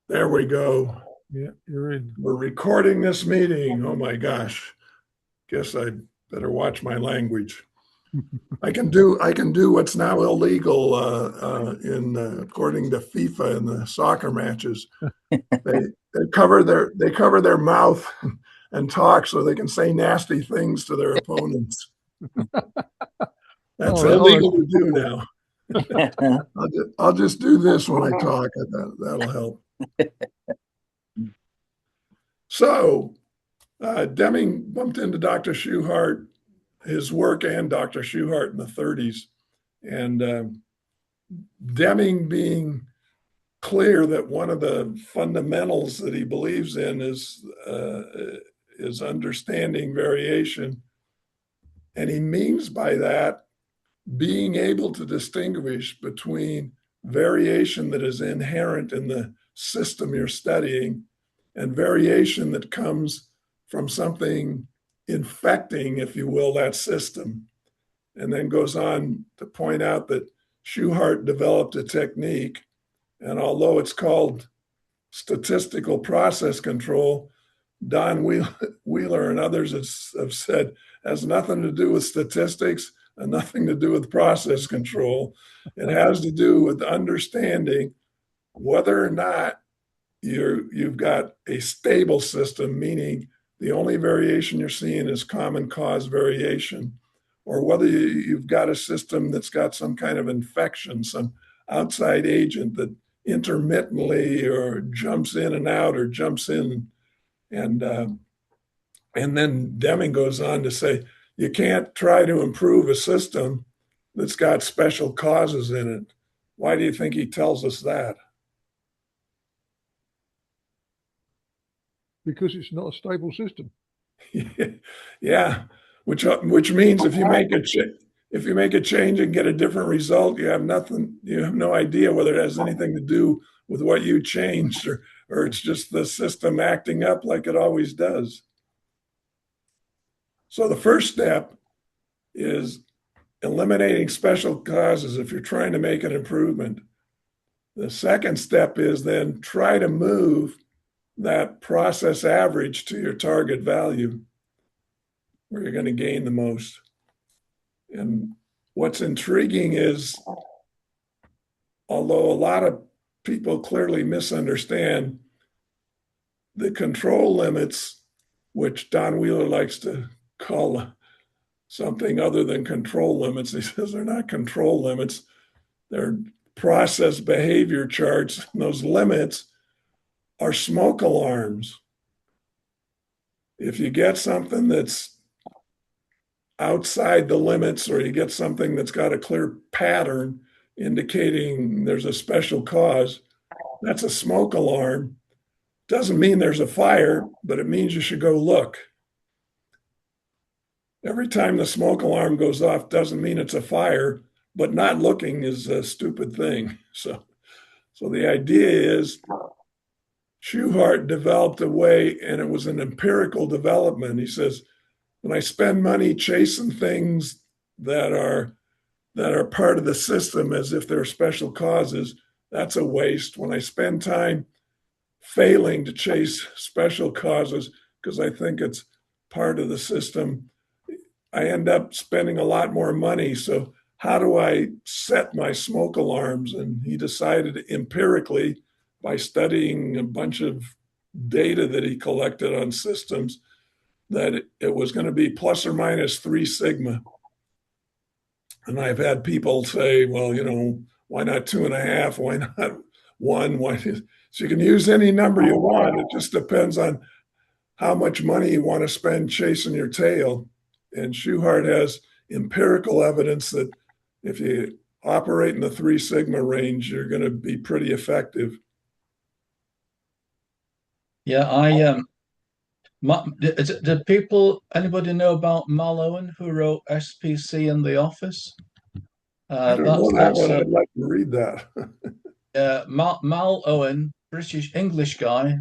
There we go. Yeah, you're in. We're recording this meeting. Oh my gosh. Guess I better watch my language. I can do what's now illegal in according to FIFA in the soccer matches. They they cover their mouth and talk so they can say nasty things to their opponents. That's Oh, illegal that's to do now. I'll just do this when I talk. That'll help. So Deming bumped into Dr. Schuhart, his work and Dr. Schuhart in the 30s. And Deming being clear that one of the fundamentals that he believes in is understanding variation. And he means by that being able to distinguish between variation that is inherent in the system you're studying and variation that comes from something infecting, if you will, that system. And then goes on to point out that Schuhart developed a technique, and although it's called statistical process control, Don Wheeler and others have said has nothing to do with statistics and nothing to do with process control. It has to do with understanding whether or not you've got a stable system, meaning the only variation you're seeing is common cause variation, or whether you've got a system that's got some kind of infection, some outside agent that intermittently or jumps in and out or jumps in and and then Deming goes on to say you can't try to improve a system that's got special causes in it. Why do you think he tells us that? because it's not a stable system. Yeah, which means if you make a change and get a different result, you have nothing. You have no idea whether it has anything to do with what you changed or it's just the system acting up like it always does. So the first step is eliminating special causes if you're trying to make an improvement. The second step is then try to move that process average to your target value where you're going to gain the most. And what's intriguing is, although a lot of people clearly misunderstand the control limits, which Don Wheeler likes to call something other than control limits. He says they're not control limits, they're process behavior charts. And those limits are smoke alarms. If you get something that's outside the limits or you get something that's got a clear pattern indicating there's a special cause, that's a smoke alarm. Doesn't mean there's a fire, but it means you should go look. Every time the smoke alarm goes off doesn't mean it's a fire, but not looking is a stupid thing. So the idea is Schuhart developed a way, and it was an empirical development. He says, when I spend money chasing things that are part of the system as if they're special causes, that's a waste. When I spend time failing to chase special causes because I think it's part of the system, I end up spending a lot more money. So how do I set my smoke alarms? And he decided empirically by studying a bunch of data that he collected on systems that it was going to be plus or minus 3 sigma. And I've had people say, well, why not 2.5? Why not one? Why? So you can use any number you want. It just depends on how much money you want to spend chasing your tail. And Schuhart has empirical evidence that if you operate in the 3 sigma range, you're going to be pretty effective. Yeah, did anybody know about Mal Owen who wrote SPC in the Office? I don't know that one. I'd like to read that. Mal Owen, British English guy,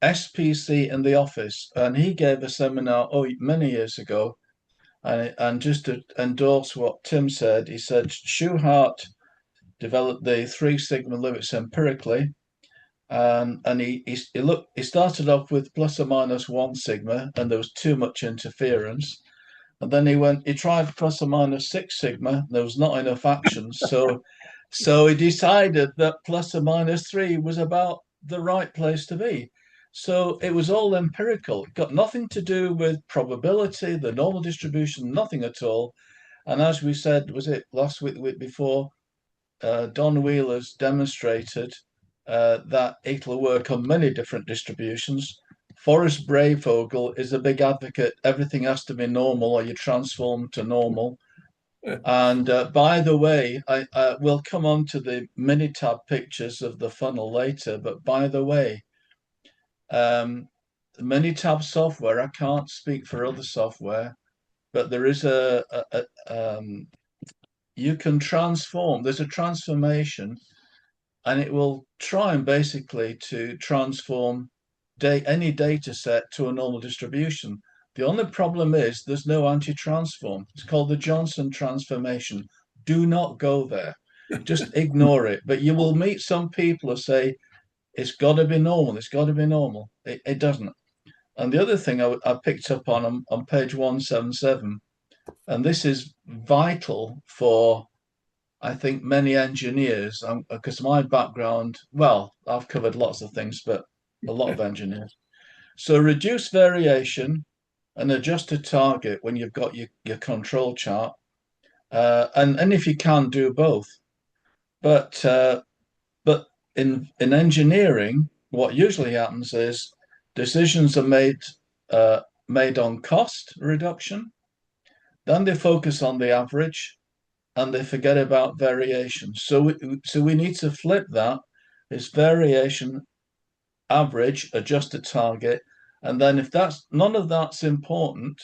SPC in the Office, and he gave a seminar many years ago. And just to endorse what Tim said, he said Schuhart developed the 3 sigma limits empirically. And he started off with plus or minus 1 sigma, and there was too much interference. And then he tried plus or minus 6 sigma. There was not enough action. So he decided that plus or minus 3 was about the right place to be. So it was all empirical. It got nothing to do with probability, the normal distribution, nothing at all. And as we said, was it last week, the week before, Don Wheeler's demonstrated that it'll work on many different distributions. Forrest Brayvogel is a big advocate. Everything has to be normal or you transform to normal. And by the way, I will come on to the Minitab pictures of the funnel later. But by the way, Minitab software, I can't speak for other software, but there is you can transform. There's a transformation, and it will try and basically to transform any data set to a normal distribution. The only problem is there's no anti-transform. It's called the Johnson transformation. Do not go there. Just ignore it. But you will meet some people who say, it's got to be normal. It's got to be normal. It doesn't. And the other thing I picked up on page 177, and this is vital for, I think, many engineers, because my background, well, I've covered lots of things, but a lot of engineers. So reduce variation and adjust a target when you've got your control chart. And if you can, do both. But in engineering, what usually happens is decisions are made on cost reduction. Then they focus on the average, and they forget about variation. So we need to flip that. It's variation, average, adjust a target, and then if none of that's important,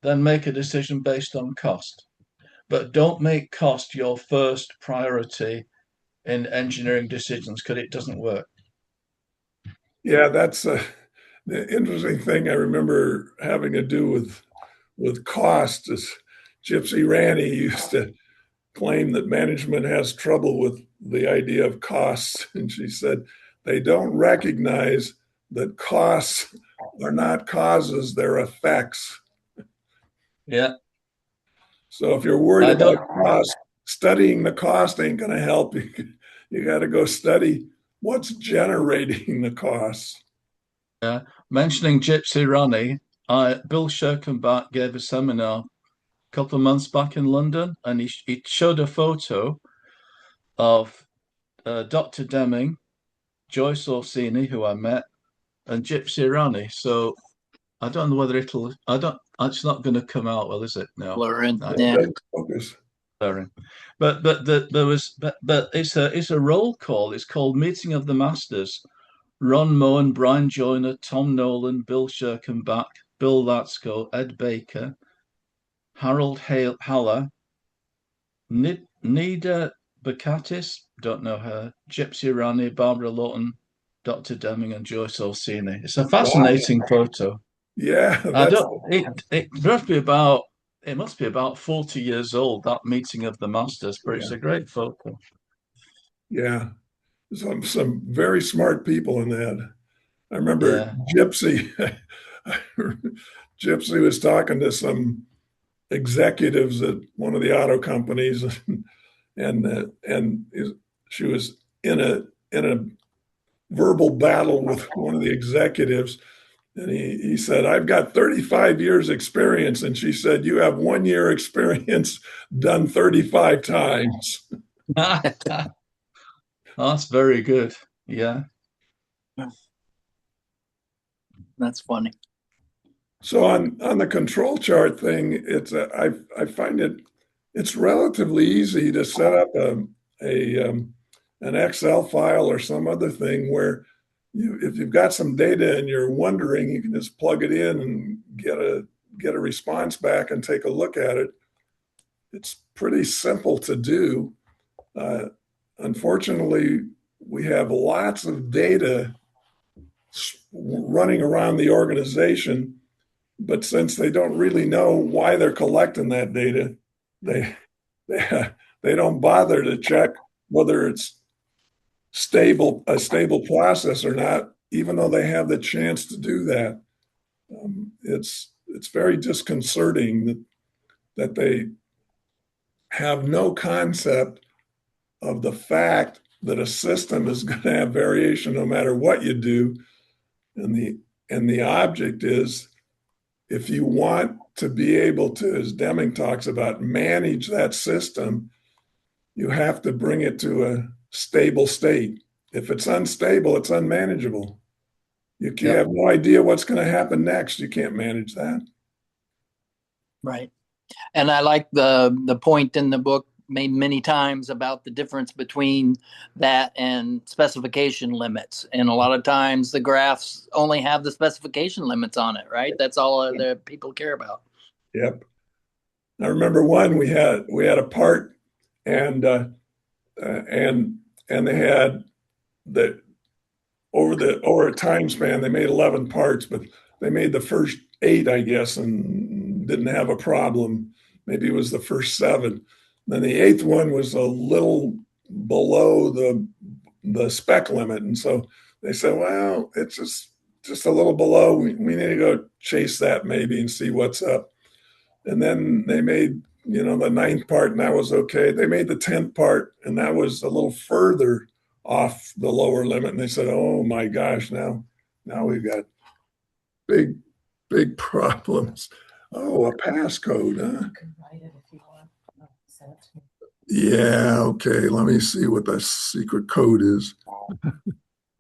then make a decision based on cost. But don't make cost your first priority in engineering decisions, because it doesn't work. Yeah, that's the interesting thing I remember having to do with cost is Gypsy Rani used to claim that management has trouble with the idea of costs. And she said, they don't recognize that costs are not causes, they're effects. Yeah. So if you're worried about cost, studying the cost ain't going to help you. You got to go study what's generating the costs. Yeah. Mentioning Gypsy Rani, Bill Scherkenbach gave a seminar a couple of months back in London, and he showed a photo of Dr. Deming, Joyce Orsini, who I met, and Gypsy Rani. So I don't know whether it's not going to come out well, is it? No. Blurring. Yeah. Blurring. But it's a roll call. It's called Meeting of the Masters. Ron Moen, Brian Joyner, Tom Nolan, Bill Scherkenbach, Bill Latsko, Ed Baker, Harold Haller, Nida Bakatis, don't know her, Gypsy Rani, Barbara Lawton, Dr. Deming, and Joyce Orsini. It's a fascinating photo. Yeah, it must be about 40 years old, that Meeting of the Masters, but it's a great photo. Yeah, some very smart people in that. I remember Gypsy was talking to some executives at one of the auto companies, and she was in a verbal battle with one of the executives, and he said, "I've got 35 years experience," and she said, "You have 1 year experience done 35 times." That's very good. Yeah. That's funny. So on the control chart thing, I find it's relatively easy to set up an Excel file or some other thing where if you've got some data and you're wondering, you can just plug it in and get a response back and take a look at it. It's pretty simple to do. Unfortunately, we have lots of data running around the organization, but since they don't really know why they're collecting that data, they don't bother to check whether it's a stable process or not, even though they have the chance to do that. It's very disconcerting that they have no concept of the fact that a system is going to have variation no matter what you do. And the object is, if you want to be able to, as Deming talks about, manage that system, you have to bring it to a stable state. If it's unstable, it's unmanageable. You have no idea what's going to happen next. You can't manage that. Right. And I like the point in the book made many times about the difference between that and specification limits. And a lot of times the graphs only have the specification limits on it, right? That's all the people care about. Yep. I remember one we had a part, and they had over a time span they made 11 parts, but they made the first 8, I guess, and didn't have a problem. Maybe it was the first 7. Then the 8th one was a little below the spec limit, and so they said, "Well, it's just a little below. We need to go chase that maybe and see what's up." And then they made the 9th part, and that was okay. They made the 10th part, and that was a little further off the lower limit. And they said, "Oh my gosh, now we've got big problems." Oh, a passcode, huh? You can write it if you want. Send it to me. Yeah, okay. Let me see what the secret code is.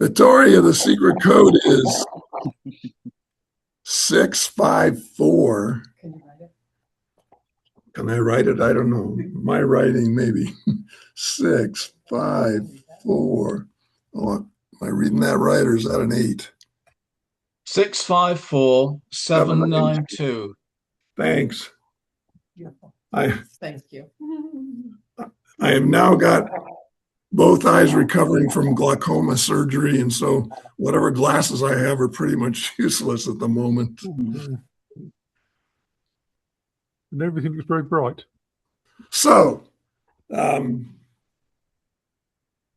Victoria, the secret code is 654. Can you write it? Can I write it? I don't know. My writing, maybe. 654. Oh, am I reading that right, or is that an 8? 654792. Thanks. Beautiful. I Thank you. have now got both eyes recovering from glaucoma surgery, and so whatever glasses I have are pretty much useless at the moment. And everything looks very bright. So,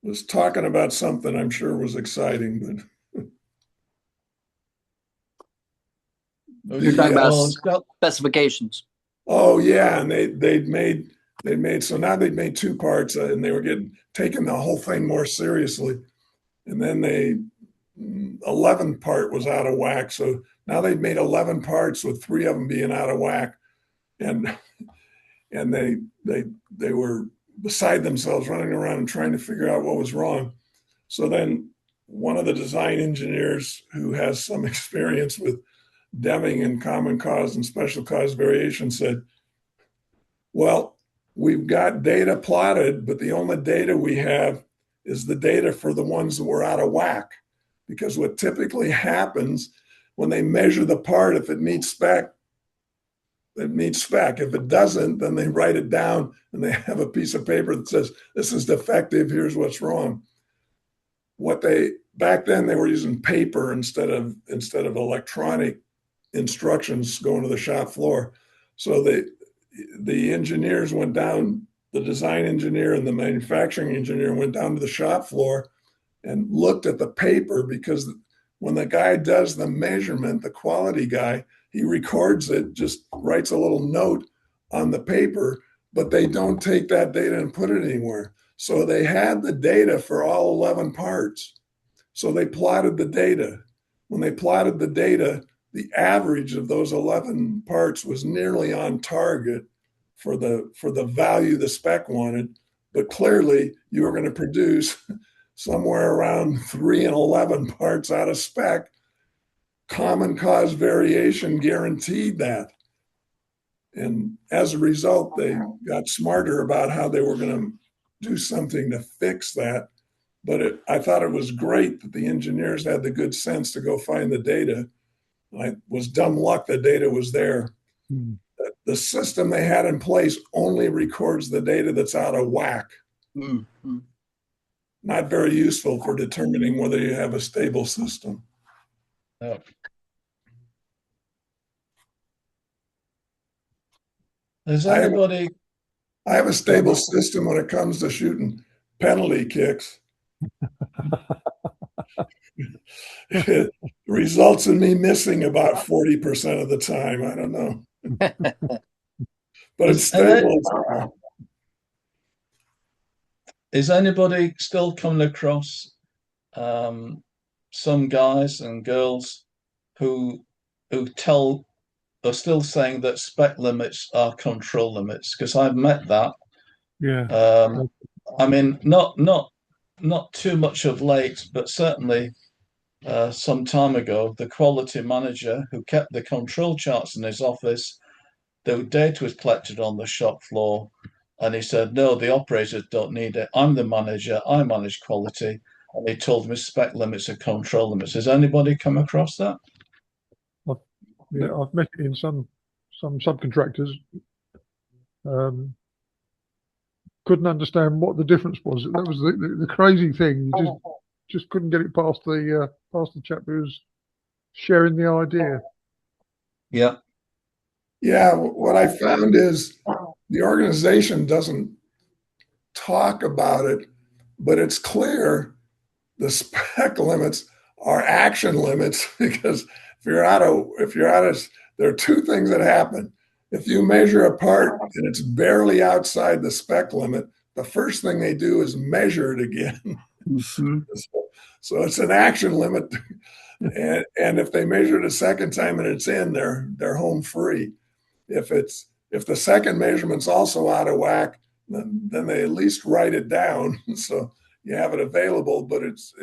was talking about something I'm sure was exciting, but You're talking about Well, specifications. oh yeah, and they'd made so now they'd made 2 parts, and they were taking the whole thing more seriously. And then 11th part was out of whack, so now they'd made 11 parts with 3 of them being out of whack, and they were beside themselves, running around and trying to figure out what was wrong. So then one of the design engineers who has some experience with Deming and common cause and special cause variation said, "Well, we've got data plotted, but the only data we have is the data for the ones that were out of whack. Because what typically happens when they measure the part, if it meets spec, it meets spec. If it doesn't, then they write it down and they have a piece of paper that says, this is defective, here's what's wrong." Back then they were using paper instead of electronic instructions going to the shop floor. So the engineers went down, the design engineer and the manufacturing engineer went down to the shop floor and looked at the paper, because when the guy does the measurement, the quality guy, he records it, just writes a little note on the paper, but they don't take that data and put it anywhere. So they had the data for all 11 parts. So they plotted the data. When they plotted the data, the average of those 11 parts was nearly on target for the value the spec wanted, but clearly you were going to produce somewhere around 3 and 11 parts out of spec. Common cause variation guaranteed that. And as a result, they got smarter about how they were going to do something to fix that. But I thought it was great that the engineers had the good sense to go find the data. It was dumb luck the data was there. The system they had in place only records the data that's out of whack. Not very useful for determining whether you have a stable system. no. Has anybody? I have a stable system when it comes to shooting penalty kicks. It results in me missing about 40% of the time. I don't know. But it's stable. Is anybody still coming across some guys and girls who are still saying that spec limits are control limits? Because I've met that. Yeah. I mean, not too much of late, but certainly some time ago, the quality manager who kept the control charts in his office, the data was collected on the shop floor, and he said, no, the operators don't need it. I'm the manager. I manage quality. And he told me spec limits are control limits. Has anybody come across that? Yeah, I've met it in some subcontractors. Couldn't understand what the difference was. That was the crazy thing. You just couldn't get it past the chap who was sharing the idea. Yeah. Yeah, what I found is the organization doesn't talk about it, but it's clear the spec limits are action limits because there are two things that happen. If you measure a part and it's barely outside the spec limit, the first thing they do is measure it again. Mm-hmm. So it's an action limit. And if they measure it a second time and it's in, they're home free. If the second measurement's also out of whack, then they at least write it down so you have it available. But it's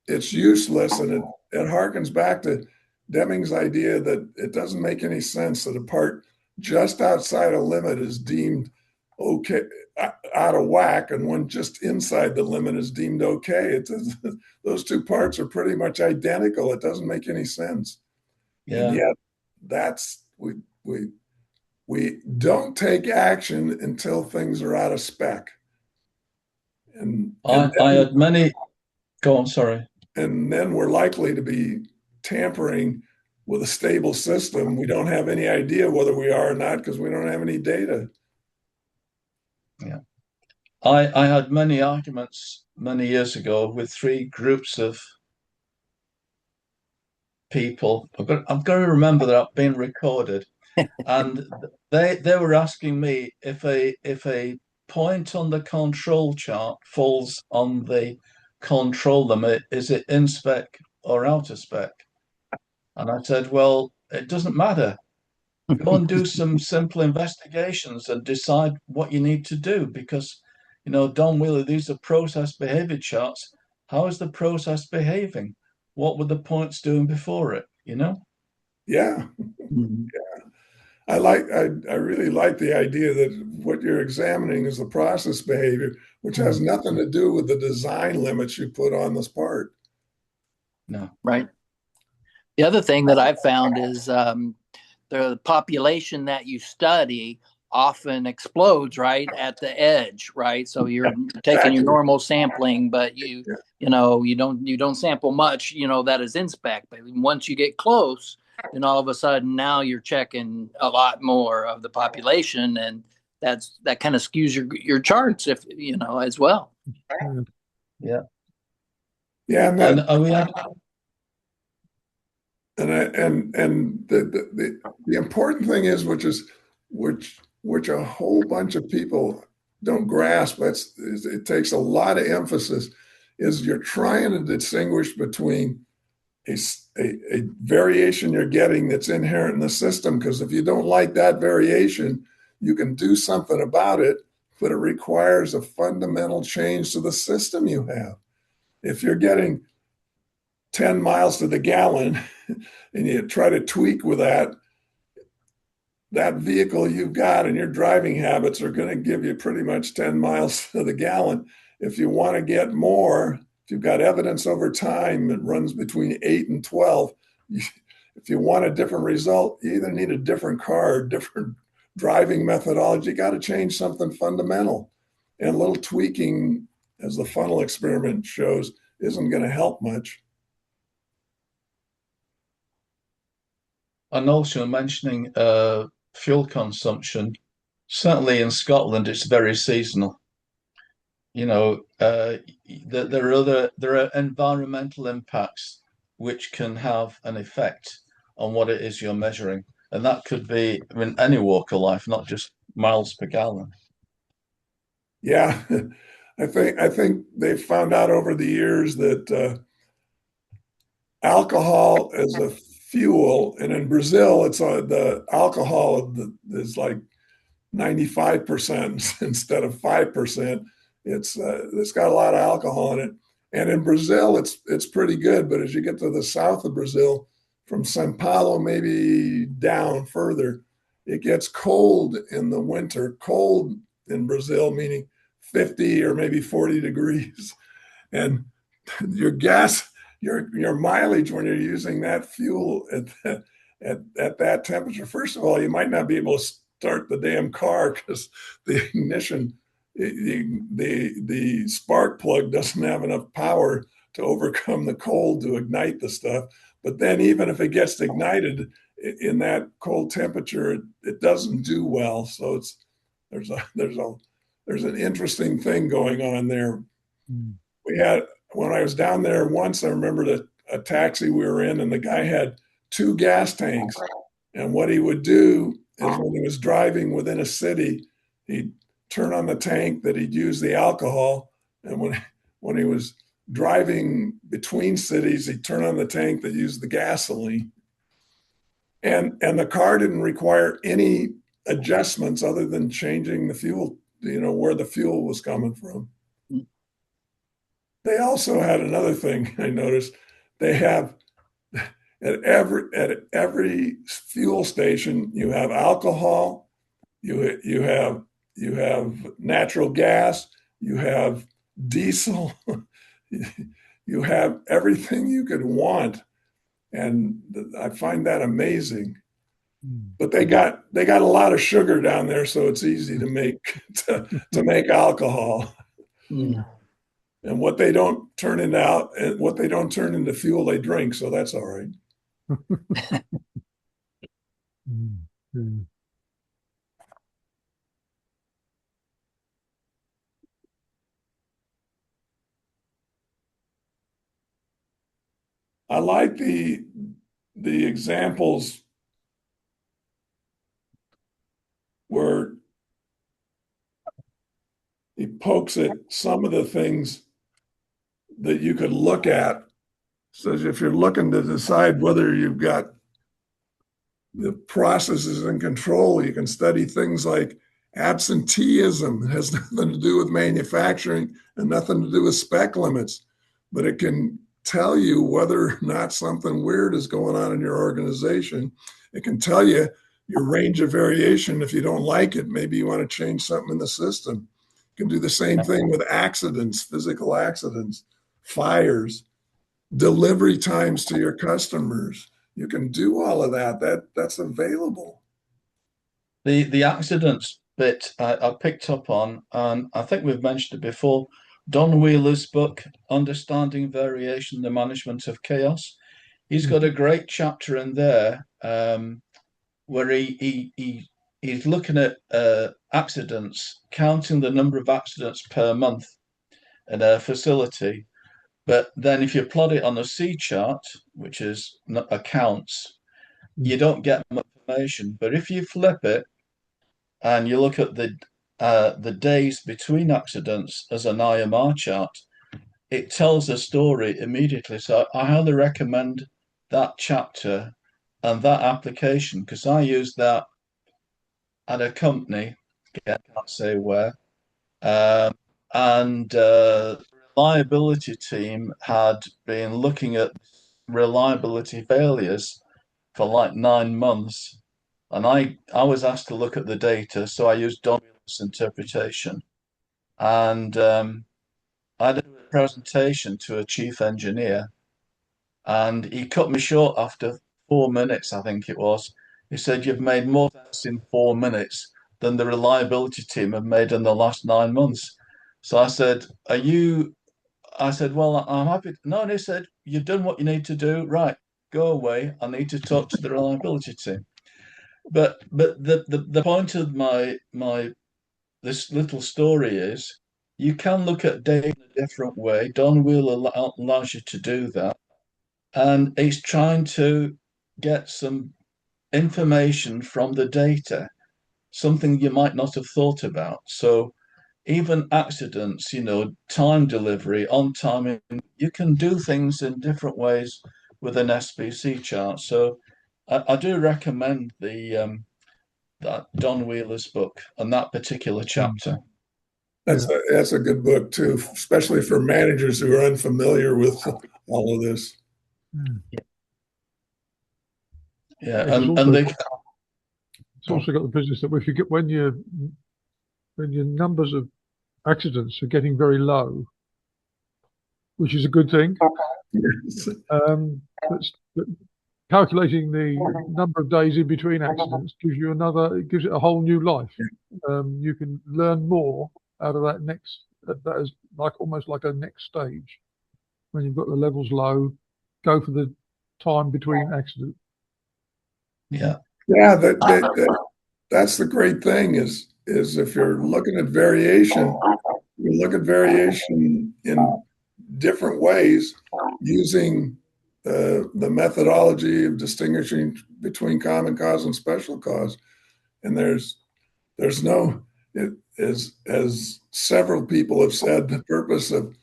useless, and it harkens back to Deming's idea that it doesn't make any sense that a part just outside a limit is deemed okay, out of whack, and one just inside the limit is deemed okay. Those two parts are pretty much identical. It doesn't make any sense. Yeah. And yet we don't take action until things are out of spec. And I had many. Go on, sorry. And then we're likely to be tampering with a stable system. We don't have any idea whether we are or not because we don't have any data. Yeah. I had many arguments many years ago with three groups of people. I've got to remember that I've been recorded. And they were asking me if a point on the control chart falls on the control limit, is it in spec or out of spec? And I said, well, it doesn't matter. Go and do some simple investigations and decide what you need to do because, Don Wheeler, these are process behavior charts. How is the process behaving? What were the points doing before it, Yeah. Mm-hmm. I really like the idea that what you're examining is the process behavior, which has nothing to do with the design limits you put on this part. No. Right. The other thing that I've found is the population that you study often explodes right at the edge, right? So you're taking your normal sampling, but you don't sample much, that is in spec. But once you get close, then all of a sudden now you're checking a lot more of the population, and that kind of skews your charts, if as well. Yeah. Yeah, and we had. And the important thing is, which a whole bunch of people don't grasp. It takes a lot of emphasis. Is you're trying to distinguish between a variation you're getting that's inherent in the system, because if you don't like that variation, you can do something about it, but it requires a fundamental change to the system you have. If you're getting 10 miles to the gallon and you try to tweak with that vehicle you've got and your driving habits are going to give you pretty much 10 miles to the gallon. If you want to get more, if you've got evidence over time, it runs between 8 and 12. If you want a different result, you either need a different car, different driving methodology. You got to change something fundamental. And a little tweaking, as the funnel experiment shows, isn't going to help much. And also mentioning fuel consumption, certainly in Scotland, it's very seasonal. there are environmental impacts which can have an effect on what it is you're measuring, and that could be in any walk of life, not just miles per gallon. Yeah, I think they've found out over the years that alcohol as a fuel, and in Brazil, it's the alcohol is like 95% instead of 5%. It's got a lot of alcohol in it. And in Brazil, it's pretty good. But as you get to the south of Brazil, from Sao Paulo maybe down further, it gets cold in the winter. Cold in Brazil, meaning 50 or maybe 40 degrees. And your gas, your mileage when you're using that fuel at that temperature, first of all, you might not be able to start the damn car because the ignition, the spark plug doesn't have enough power to overcome the cold to ignite the stuff. But then even if it gets ignited in that cold temperature, it doesn't do well. So there's an interesting thing going on there. We had, when I was down there once, I remember a taxi we were in, and the guy had 2 gas tanks. And what he would do is when he was driving within a city, he'd turn on the tank that he'd use the alcohol. And when he was driving between cities, he'd turn on the tank that used the gasoline. And the car didn't require any adjustments other than changing the fuel, where the fuel was coming from. They also had another thing I noticed. They have at every fuel station, you have alcohol, you have natural gas, you have diesel, you have everything you could want, and I find that amazing. But they got a lot of sugar down there, so it's easy to make to make alcohol. Yeah. And what they don't turn into fuel, they drink. So that's all right. I like the examples where he pokes at some of the things that you could look at. So if you're looking to decide whether you've got the processes in control, you can study things like absenteeism. It has nothing to do with manufacturing and nothing to do with spec limits, but it can tell you whether or not something weird is going on in your organization. It can tell you your range of variation. If you don't like it, maybe you want to change something in the system. You can do the same thing with accidents, physical accidents, fires, delivery times to your customers. You can do all of that. That's available. The accidents bit I picked up on, and I think we've mentioned it before. Don Wheeler's book, Understanding Variation, the Management of Chaos. He's got a great chapter in there where he's looking at accidents, counting the number of accidents per month in a facility. But then if you plot it on a C chart, which is accounts, you don't get much information. But if you flip it and you look at the days between accidents as an IMR chart, it tells a story immediately. So I highly recommend that chapter and that application, because I used that at a company, I can't say where, and reliability team had been looking at reliability failures for like 9 months. And I was asked to look at the data, so I used Dominus interpretation. And I did a presentation to a chief engineer, and he cut me short after 4 minutes, I think it was. He said, "You've made more tests in 4 minutes than the reliability team have made in the last 9 months." So I said, well, I'm happy. No, and he said, "You've done what you need to do. Right, go away. I need to talk to the reliability team." But the point of my this little story is you can look at data in a different way. Don Wheel allows you to do that. And it's trying to get some information from the data, something you might not have thought about. So even accidents, time delivery, on time, you can do things in different ways with an SPC chart. So I do recommend that Don Wheeler's book and that particular chapter. That's a good book too, especially for managers who are unfamiliar with all of this. Yeah, it's also got the business that if you get when your numbers of accidents are getting very low, which is a good thing. But calculating the number of days in between accidents gives it a whole new life. You can learn more out of that is almost like a next stage. When you've got the levels low, go for the time between accidents. Yeah. That's the great thing is if you're looking at variation, you look at variation in different ways using the methodology of distinguishing between common cause and special cause. And there's no, as several people have said, the purpose of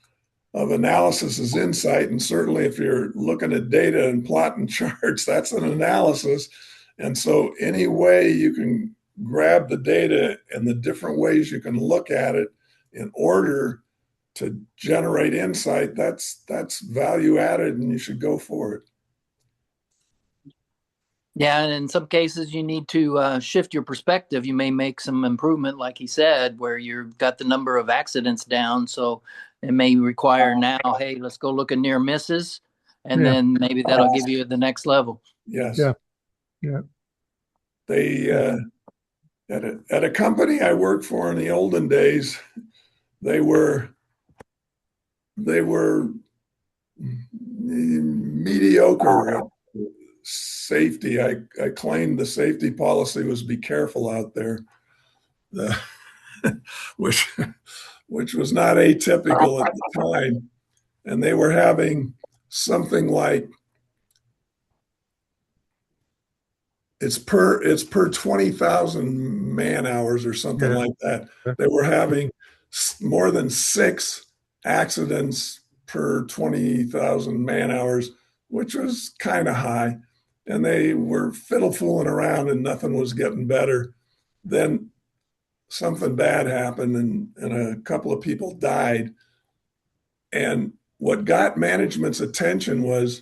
analysis is insight. And certainly if you're looking at data and plotting charts, that's an analysis. And so any way you can grab the data and the different ways you can look at it in order to generate insight, that's value added, and you should go for it. Yeah, and in some cases you need to shift your perspective. You may make some improvement, like he said, where you've got the number of accidents down. So it may require now, hey, let's go look at near misses, and then maybe that'll give you the next level. Yes. Yeah. They at a company I worked for in the olden days, they were mediocre at safety. I claimed the safety policy was be careful out there, which was not atypical at the time. And they were having something like it's per 20,000 man hours or something like that. They were having more than 6 accidents per 20,000 man hours, which was kind of high. And they were fooling around and nothing was getting better. Then something bad happened and a couple of people died. And what got management's attention was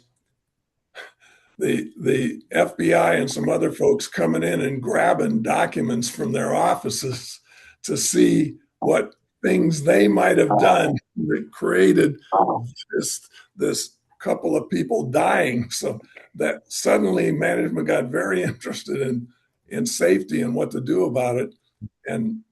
the FBI and some other folks coming in and grabbing documents from their offices to see what things they might have done that created this couple of people dying. So that suddenly management got very interested in safety and what to do about it. And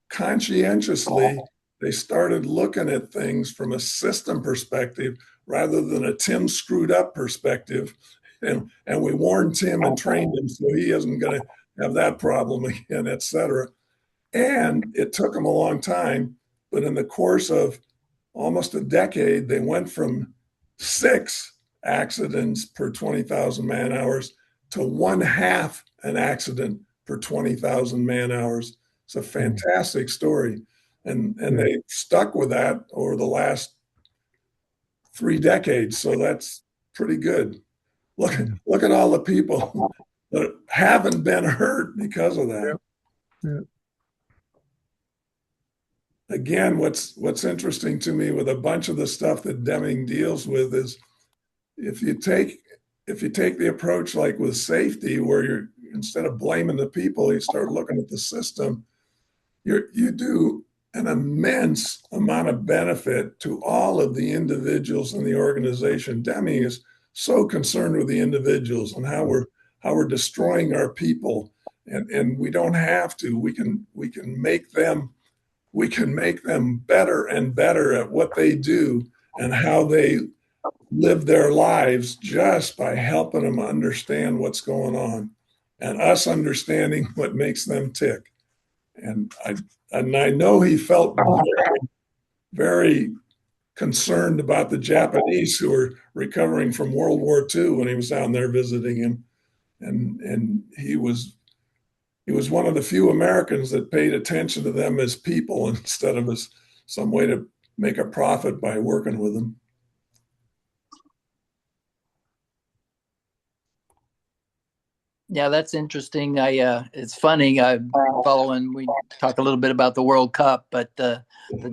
conscientiously, they started looking at things from a system perspective rather than a Tim screwed up perspective. And we warned Tim and trained him so he isn't going to have that problem again, et cetera. And it took them a long time, but in the course of almost a decade, they went from 6 accidents per 20,000 man hours to 1/2 an accident per 20,000 man hours. It's a fantastic story. And they stuck with that over the last 3 decades. So that's pretty good. Look at all the people that haven't been hurt because of that. Yeah. Again, what's interesting to me with a bunch of the stuff that Deming deals with is if you take the approach like with safety, where you're instead of blaming the people, you start looking at the system, you do an immense amount of benefit to all of the individuals in the organization. Deming is so concerned with the individuals and how we're destroying our people, and we don't have to. We can make them better and better at what they do and how they live their lives just by helping them understand what's going on and us understanding what makes them tick. And I know he felt very, very concerned about the Japanese who were recovering from World War II when he was down there visiting him. And he was one of the few Americans that paid attention to them as people instead of as some way to make a profit by working with them. Yeah, that's interesting. It's funny. We talk a little bit about the World Cup, but the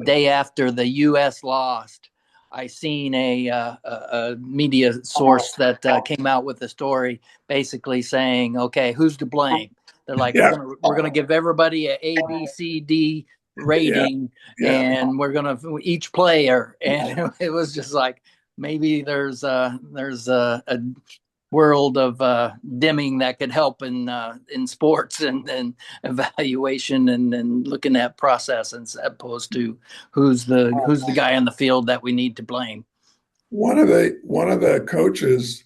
day after the U.S. lost, I seen a media source that came out with a story basically saying, "Okay, who's to blame?" They're like, Yeah. we're gonna give everybody a B, C, D rating, Yeah. and we're gonna each player, and it was just like maybe there's a world of Deming that could help in sports and evaluation and looking at process as opposed to who's the guy on the field that we need to blame. One of the coaches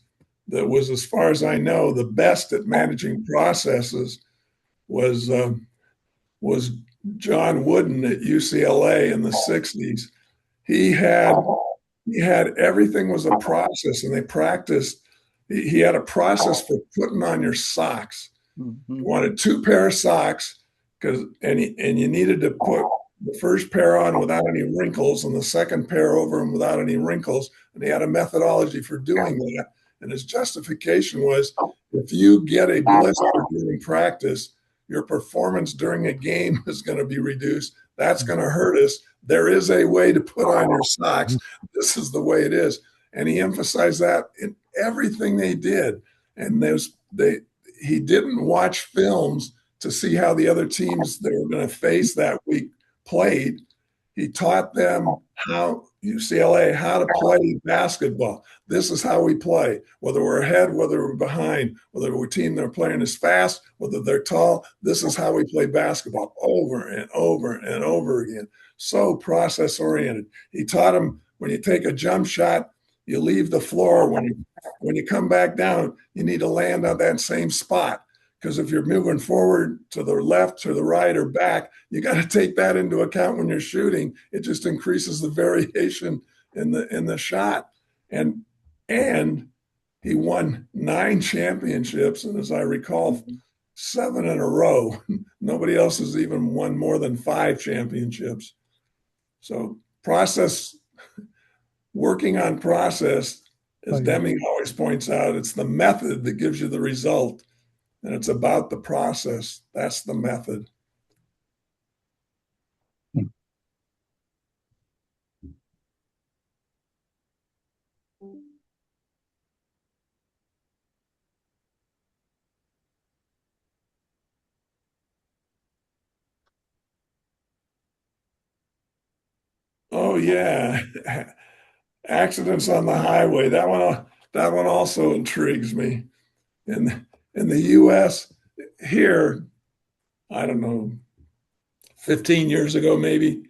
that was, as far as I know, the best at managing processes was John Wooden at UCLA in the 60s. He had everything was a process, and they practiced. He had a process for putting on your socks. Mm-hmm. You wanted 2 pair of socks and you needed to put the first pair on without any wrinkles and the second pair over them without any wrinkles. And he had a methodology for doing that. And his justification was, if you get a blister during practice, your performance during a game is going to be reduced. That's going to hurt us. There is a way to put on your socks. This is the way it is. And he emphasized that in everything they did. And he didn't watch films to see how the other teams they were going to face that week played. He taught them UCLA, how to play basketball. This is how we play, whether we're ahead, whether we're behind, whether we're a team that are playing as fast, whether they're tall. This is how we play basketball over and over and over again. So process oriented. He taught them, when you take a jump shot, you leave the floor. When you come back down, you need to land on that same spot. Because if you're moving forward to the left, to the right, or back, you got to take that into account when you're shooting. It just increases the variation in the shot. And he won 9 championships, and as I recall, 7 in a row. Nobody else has even won more than 5 championships. So working on process, as Deming always points out, it's the method that gives you the result. And it's about the process. That's the method. Oh yeah, accidents on the highway. That one also intrigues me. In the U.S. here, I don't know, 15 years ago maybe,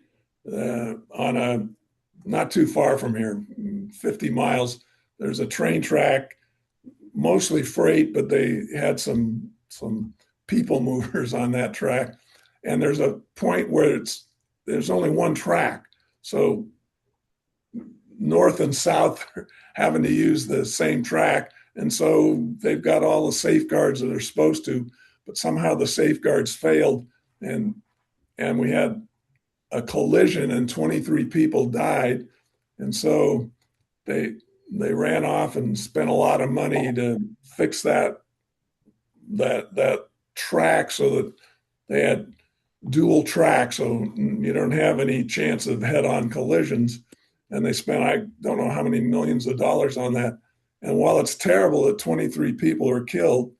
not too far from here, 50 miles, there's a train track, mostly freight, but they had some people movers on that track. And there's a point where there's only one track. So north and south are having to use the same track. And so they've got all the safeguards that they're supposed to, but somehow the safeguards failed. And we had a collision and 23 people died. And so they ran off and spent a lot of money to fix that track so that they had dual track, so you don't have any chance of head-on collisions. And they spent, I don't know how many millions of dollars on that. And while it's terrible that 23 people are killed,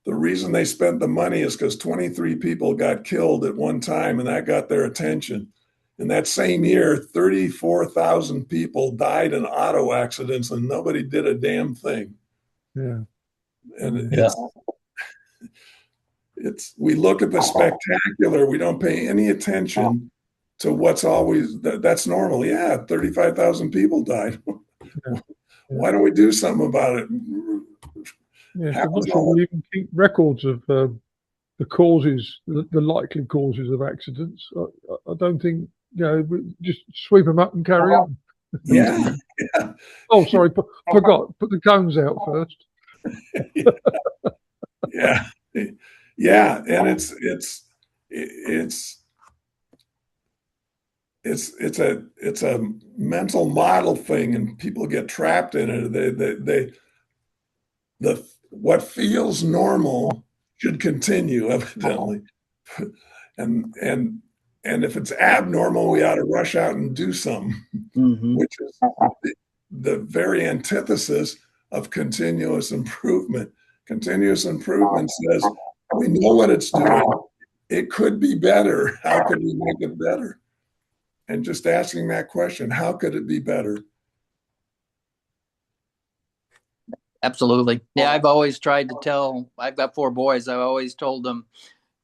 the reason they spent the money is because 23 people got killed at one time, and that got their attention. In that same year, 34,000 people died in auto accidents, and nobody did a damn thing. Yeah. And we look at the spectacular. We don't pay any attention to what's always that's normal. Yeah, 35,000 people died. Yeah. Why don't we do something about it? Yeah, I'm not sure we even keep records of the causes, the likely causes of accidents. I don't think, just sweep them up and carry on. Yeah. Oh, sorry, forgot. Put the cones out first. Yeah. Yeah. And it's a mental model thing, and people get trapped in it. What feels normal should continue, evidently. And if it's abnormal, we ought to rush out and do something, which is the very antithesis of continuous improvement. Continuous improvement says we know what it's doing. It could be better. How could we make it better? And just asking that question, how could it be better? Absolutely. Yeah, I've always tried to tell, I've got 4 boys. I've always told them,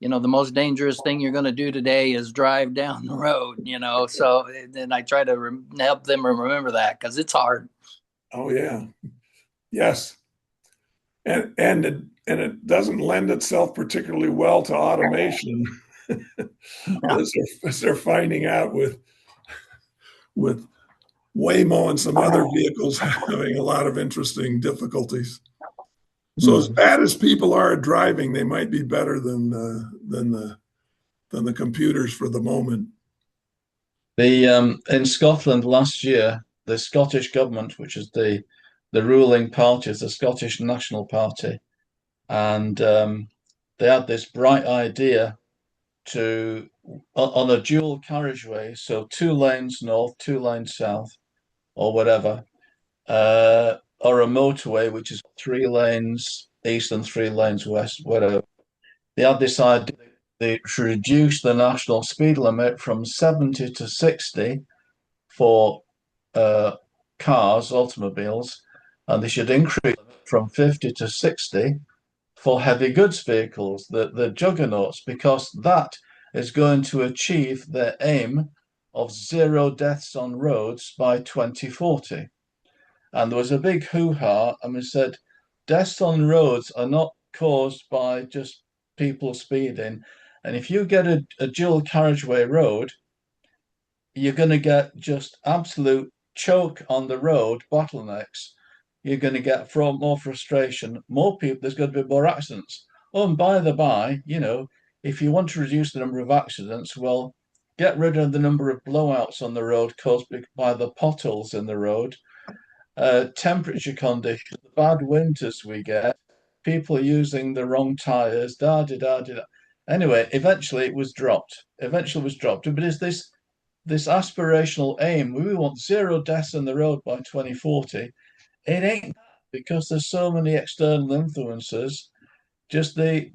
the most dangerous thing you're going to do today is drive down the road, so then I try to help them remember that, because it's hard. Oh, yeah. Yes. And it doesn't lend itself particularly well to automation, as they're finding out with Waymo and some other vehicles having a lot of interesting difficulties. So as bad as people are at driving, they might be better than the computers for the moment. In Scotland last year, the Scottish government, which is the ruling party, is the Scottish National Party, and they had this bright idea to on a dual carriageway, so 2 lanes north, 2 lanes south, or whatever, or a motorway which is 3 lanes east and 3 lanes west, whatever. They had this idea to reduce the national speed limit from 70 to 60 for cars, automobiles, and they should increase from 50 to 60 for heavy goods vehicles, the juggernauts, because that is going to achieve their aim of 0 deaths on roads by 2040. And there was a big hoo-ha, and we said, deaths on roads are not caused by just people speeding. And if you get a dual carriageway road, you're going to get just absolute choke on the road, bottlenecks. You're going to get more frustration, more people, there's going to be more accidents. Oh, and by the by, if you want to reduce the number of accidents, well, get rid of the number of blowouts on the road caused by the potholes in the road, temperature conditions, the bad winters we get, people using the wrong tires, da da da da. Anyway, eventually it was dropped. But is this aspirational aim? We want 0 deaths on the road by 2040. It ain't, because there's so many external influences. Just the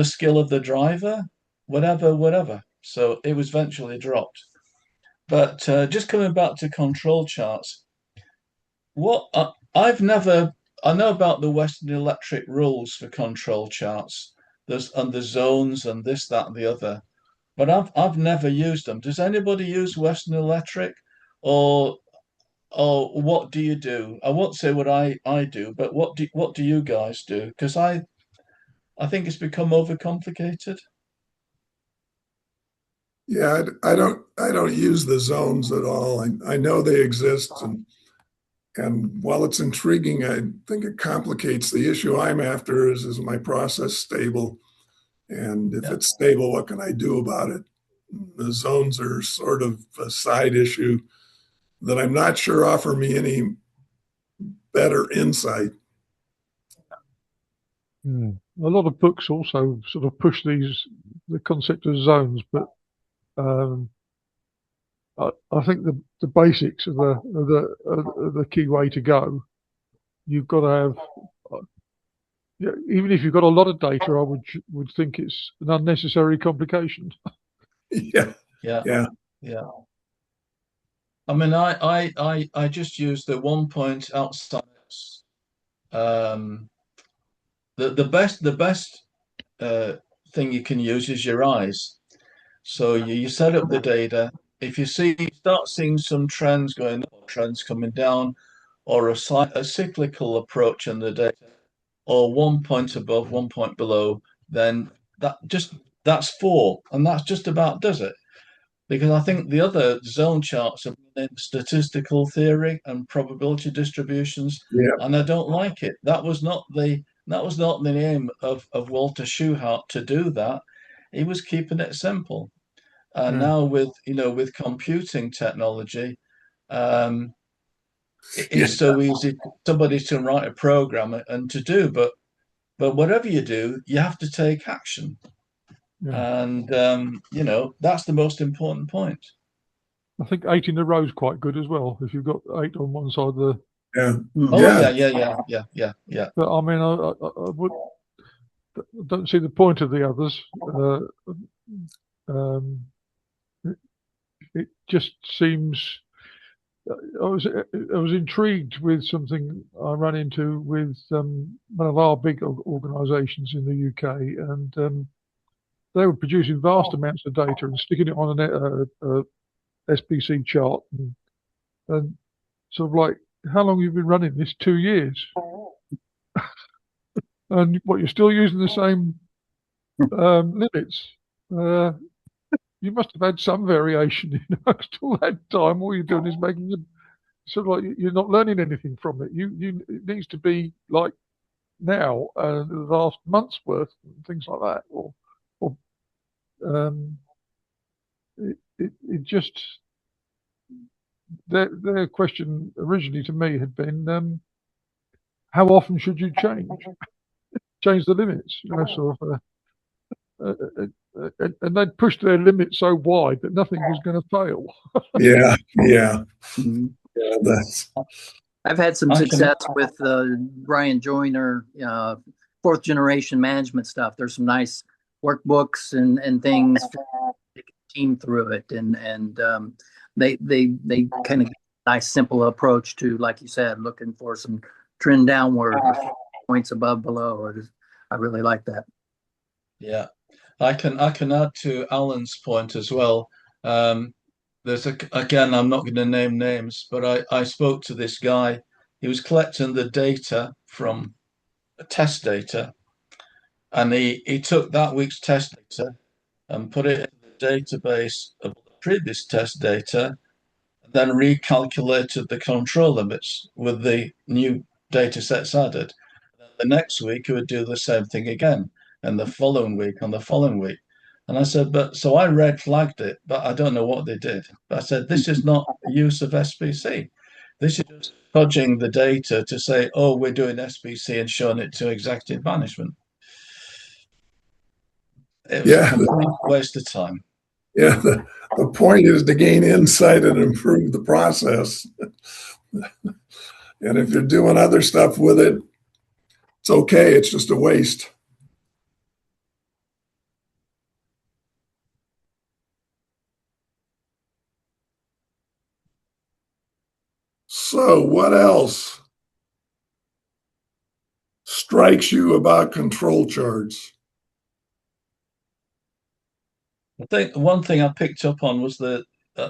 skill of the driver, whatever. So it was eventually dropped. But just coming back to control charts, what I know about the Western Electric rules for control charts. There's and the zones and this, that, and the other, but I've never used them. Does anybody use Western Electric, or what do you do? I won't say what I do, but what do you guys do? Because I think it's become overcomplicated. Yeah, I don't use the zones at all. I know they exist, and while it's intriguing, I think it complicates the issue. I'm after is my process stable? And if it's stable, what can I do about it? The zones are sort of a side issue that I'm not sure offer me any better insight. A lot of books also sort of push the concept of zones, but I think the basics are the key way to go. You've got to have, even if you've got a lot of data, I would think it's an unnecessary complication. Yeah. I mean, I just use the 1 point outside. The best thing you can use is your eyes. So you set up the data. If you start seeing some trends going up, trends coming down, or a cyclical approach in the data, or 1 point above, 1 point below, then that's 4, and that's just about does it. Because I think the other zone charts are in statistical theory and probability distributions, Yeah. and I don't like it. That was not the aim of Walter Schuhart to do that. He was keeping it simple. And now with computing technology, it's so easy for somebody to write a program and to do, but whatever you do, you have to take action. Yeah. And that's the most important point. I think 8 in a row is quite good as well. If you've got 8 on one side of the. Yeah. Oh Yeah. yeah. But I mean, I don't see the point of the others. It just seems. I was intrigued with something I ran into with one of our big organisations in the UK, and they were producing vast amounts of data and sticking it on a SPC chart, and sort of like, how long have you been running this? 2 years, and what, you're still using the same limits? You must have had some variation, all that time. All you're doing is making them sort of like, you're not learning anything from it. It needs to be like now, the last month's worth, and things like that, or it just, their question originally to me had been, how often should you change the limits? Sort of, and they'd pushed their limit so wide that nothing was going to fail. Yeah. Mhm. Yeah. That's. I've had some success with Brian Joyner, 4th generation management stuff. There's some nice workbooks and things for the team through it, and they kind of get a nice simple approach to, like you said, looking for some trend downward, points above, below. I really like that. Yeah, I can add to Alan's point as well. Again, I'm not going to name names, but I spoke to this guy. He was collecting the data from test data, and he took that week's test data and put it in the database of the previous test data, and then recalculated the control limits with the new data sets added. The next week, he would do the same thing again, and the following week, on the following week. And I said, so I red flagged it, but I don't know what they did. But I said, this is not use of SPC. This is just fudging the data to say, oh, we're doing SPC and showing it to executive management. It was a complete waste of time. Yeah. The point is to gain insight and improve the process. And if you're doing other stuff with it, it's okay. It's just a waste. So what else strikes you about control charts? I think one thing I picked up on was it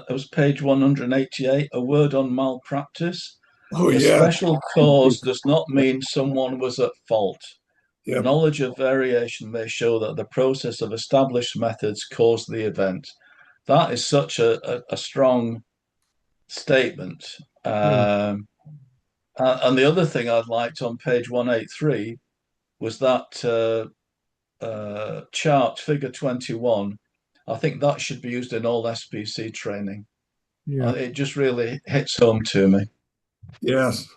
was page 188, a word on malpractice. Oh, The yeah. special cause does not mean someone was at fault. Yep. Knowledge of variation may show that the process of established methods caused the event. That is such a strong statement. And the other thing I liked on page 183 was that chart, figure 21. I think that should be used in all SPC training. Yeah. It just really hits home to me. Yes.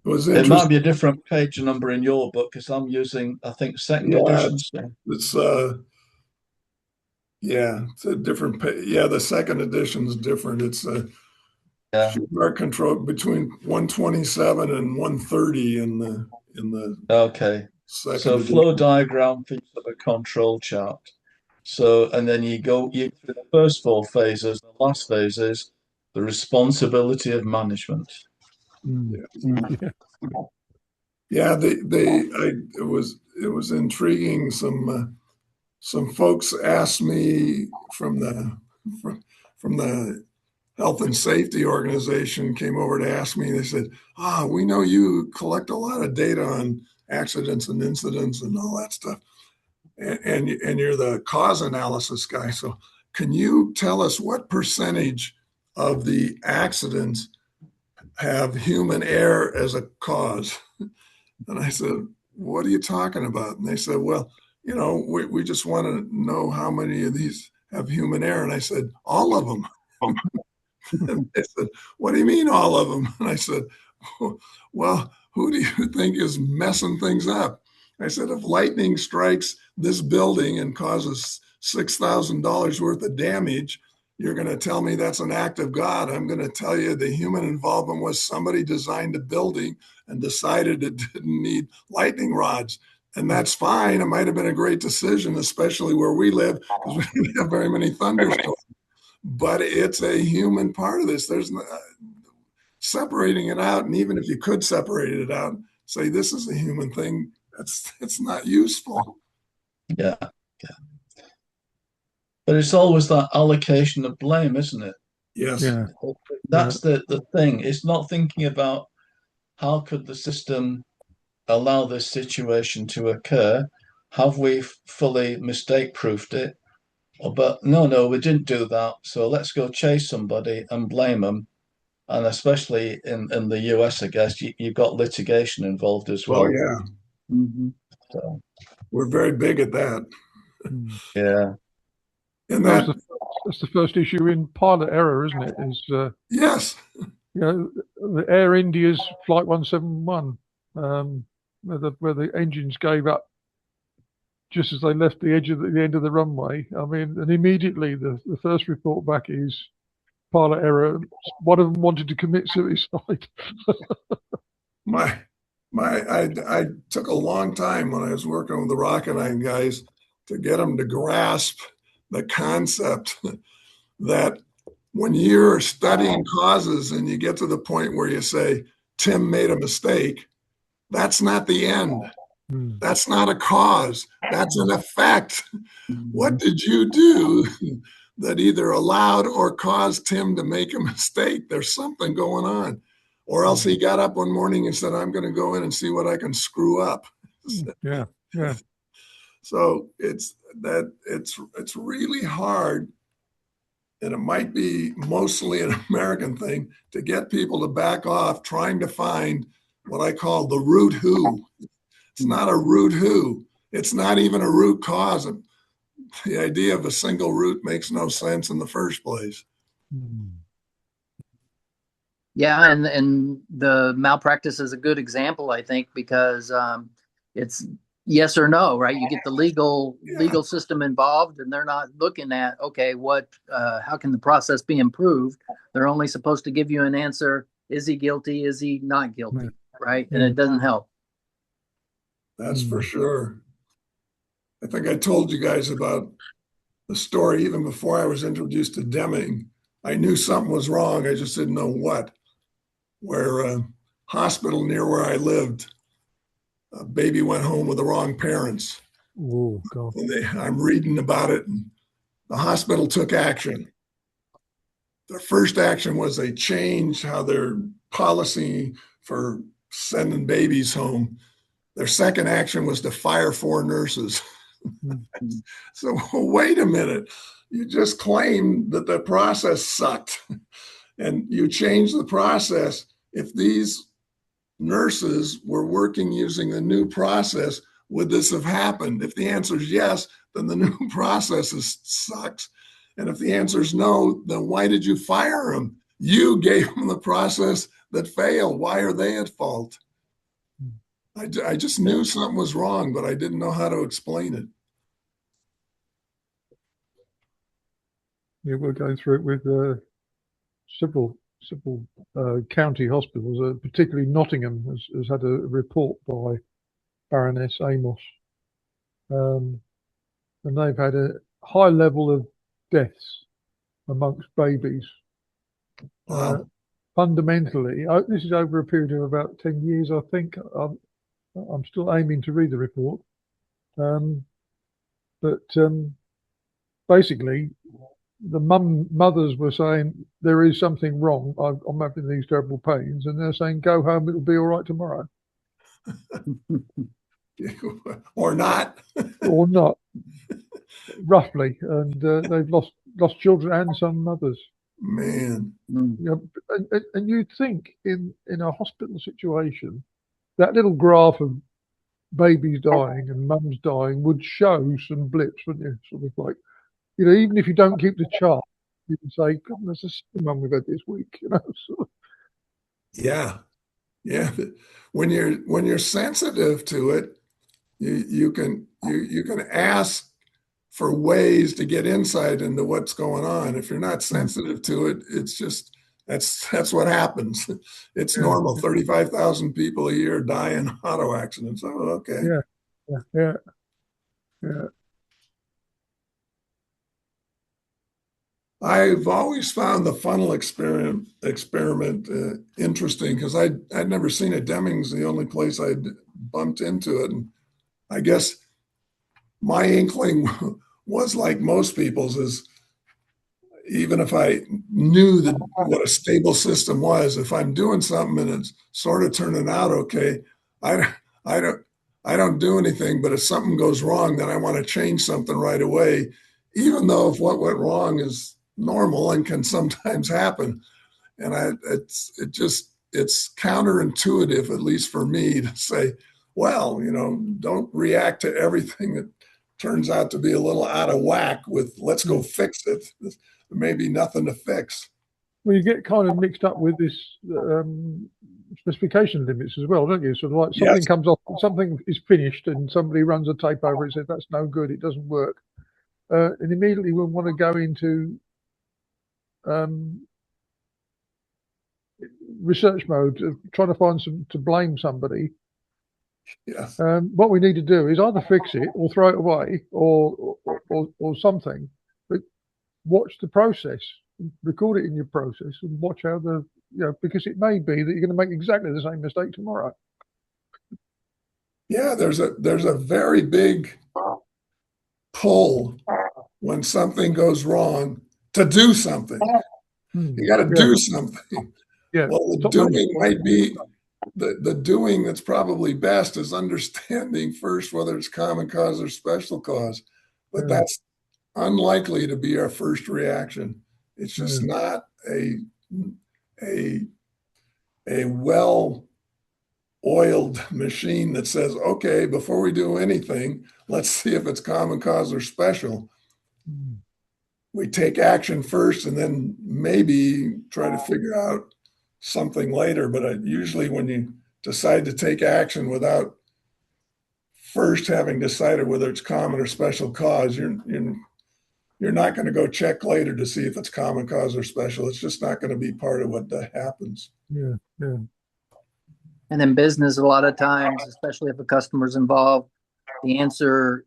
It was It might interesting. be a different page number in your book because I'm using, I think, second edition. It's it's a different page. Yeah, the second edition is different. It's Schuhart control between 127 and 130 in the okay. second So edition. flow diagram for a control chart. So, and then you through the first 4 phases. The last phase is the responsibility of management. Yeah, it was intriguing. Some folks asked me from the health and safety organization came over to ask me. They said, we know you collect a lot of data on accidents and incidents and all that stuff. And you're the cause analysis guy. So can you tell us what percentage of the accidents have human error as a cause? And I said, what are you talking about? And they said, well, we just want to know how many of these have human error. And I said, all of them. And they said, what do you mean all of them? And I said, well, who do you think is messing things up? I said, if lightning strikes this building and causes $6,000 worth of damage, you're going to tell me that's an act of God. I'm going to tell you the human involvement was somebody designed a building and decided it didn't need lightning rods. And that's fine. It might have been a great decision, especially where we live, because we don't have very many thunderstorms. But it's a human part of this. There's separating it out. And even if you could separate it out, say this is a human thing, it's not useful. Yeah. But it's always that allocation of blame, isn't it? Yes. Yeah. That's the thing. It's not thinking about how could the system allow this situation to occur? Have we fully mistake-proofed it? But no, we didn't do that. So let's go chase somebody and blame them. And especially in the US, I guess, you've got litigation involved as well. Oh, yeah. Mm-hmm. So, We're very big at that. yeah. And that's the first issue in pilot error, isn't it? Is yes. The Air India's Flight 171, where the engines gave up just as they left the end of the runway. I mean, and immediately the first report back is pilot error. One of them wanted to commit suicide. I took a long time when I was working with the Rocketdyne guys to get them to grasp the concept that when you're studying causes and you get to the point where you say, Tim made a mistake, that's not the end. That's not a cause. That's an effect. What did you do that either allowed or caused Tim to make a mistake? There's something going on. Or else he got up one morning and said, I'm going to go in and see what I can screw up. Yeah. So it's really hard, and it might be mostly an American thing, to get people to back off trying to find what I call the root who. It's not a root who. It's not even a root cause. The idea of a single root makes no sense in the first place. Yeah, and the malpractice is a good example, I think, because it's yes or no, right? You get the legal system involved, and they're not looking at, okay, how can the process be improved? They're only supposed to give you an answer: is he guilty? Is he not guilty? Right? And it doesn't help. That's for sure. I think I told you guys about the story even before I was introduced to Deming. I knew something was wrong. I just didn't know what. Where a hospital near where I lived, a baby went home with the wrong parents. Oh, God. And I'm reading about it, and the hospital took action. Their first action was they changed how their policy for sending babies home. Their second action was to fire 4 nurses. So wait a minute. You just claimed that the process sucked, and you changed the process. If these nurses were working using the new process, would this have happened? If the answer is yes, then the new process sucks. And if the answer is no, then why did you fire them? You gave them the process that failed. Why are they at fault? I just knew something was wrong, but I didn't know how to explain it. Yeah, we're going through it with several county hospitals, particularly Nottingham has had a report by Baroness Amos, and they've had a high level of deaths amongst babies. Wow. Fundamentally, this is over a period of about 10 years, I think. I'm still aiming to read the report, but basically, the mothers were saying there is something wrong. I'm having these terrible pains, and they're saying go home, it'll be all right tomorrow. Or not. or not, roughly. And they've lost children and some mothers. Man. Mm. You know, and you'd think in a hospital situation, that little graph of babies dying and mums dying would show some blips, wouldn't you? Sort of like, you know, even if you don't keep the chart, you can say, goodness, this is the one we've had this week, you know. Sort of. Yeah. Yeah. When you're sensitive to it, you can ask for ways to get insight into what's going on. If you're not sensitive to it, it's just that's what happens. It's Yeah, normal. 35,000 people a year die in auto accidents. Oh, okay. yeah, yeah, yeah, yeah. I've always found the funnel experiment interesting because I'd never seen it. Deming's the only place I'd bumped into it, and I guess my inkling was like most people's is even if I knew that what a stable system was, if I'm doing something and it's sort of turning out okay, I, I don't I don't do anything. But if something goes wrong, then I want to change something right away, even though if what went wrong is normal and can sometimes happen. And it's counterintuitive, at least for me, to say, well, don't react to everything that turns out to be a little out of whack with let's go fix it. There may be nothing to fix. Well, you get kind of mixed up with this specification limits as well, don't you? Sort of like something Yes. comes off, something is finished, and somebody runs a tape over it and says that's no good, it doesn't work, and immediately we'll want to go into research mode, trying to find some to blame somebody. Yes. What we need to do is either fix it or throw it away or something. But watch the process, record it in your process, and watch how because it may be that you're going to make exactly the same mistake tomorrow. Yeah, there's a very big pull when something goes wrong to do something. You got to do something. Yeah. Well, the doing might be the doing that's probably best is understanding first whether it's common cause or special cause. But that's unlikely to be our first reaction. It's just not a well oiled machine that says, okay, before we do anything, let's see if it's common cause or special. We take action first and then maybe try to figure out something later. But usually when you decide to take action without first having decided whether it's common or special cause, you're not going to go check later to see if it's common cause or special. It's just not going to be part of what happens. Yeah. And in business, a lot of times, especially if a customer's involved, the answer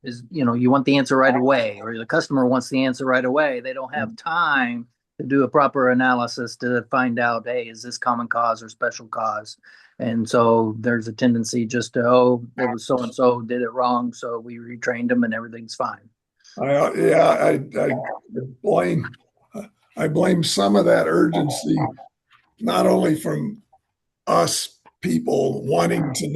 is, you want the answer right away, or the customer wants the answer right away. They don't have time to do a proper analysis to find out, hey, is this common cause or special cause? And so there's a tendency just to, it was so-and-so did it wrong, so we retrained them and everything's fine. I blame some of that urgency, not only from us people wanting to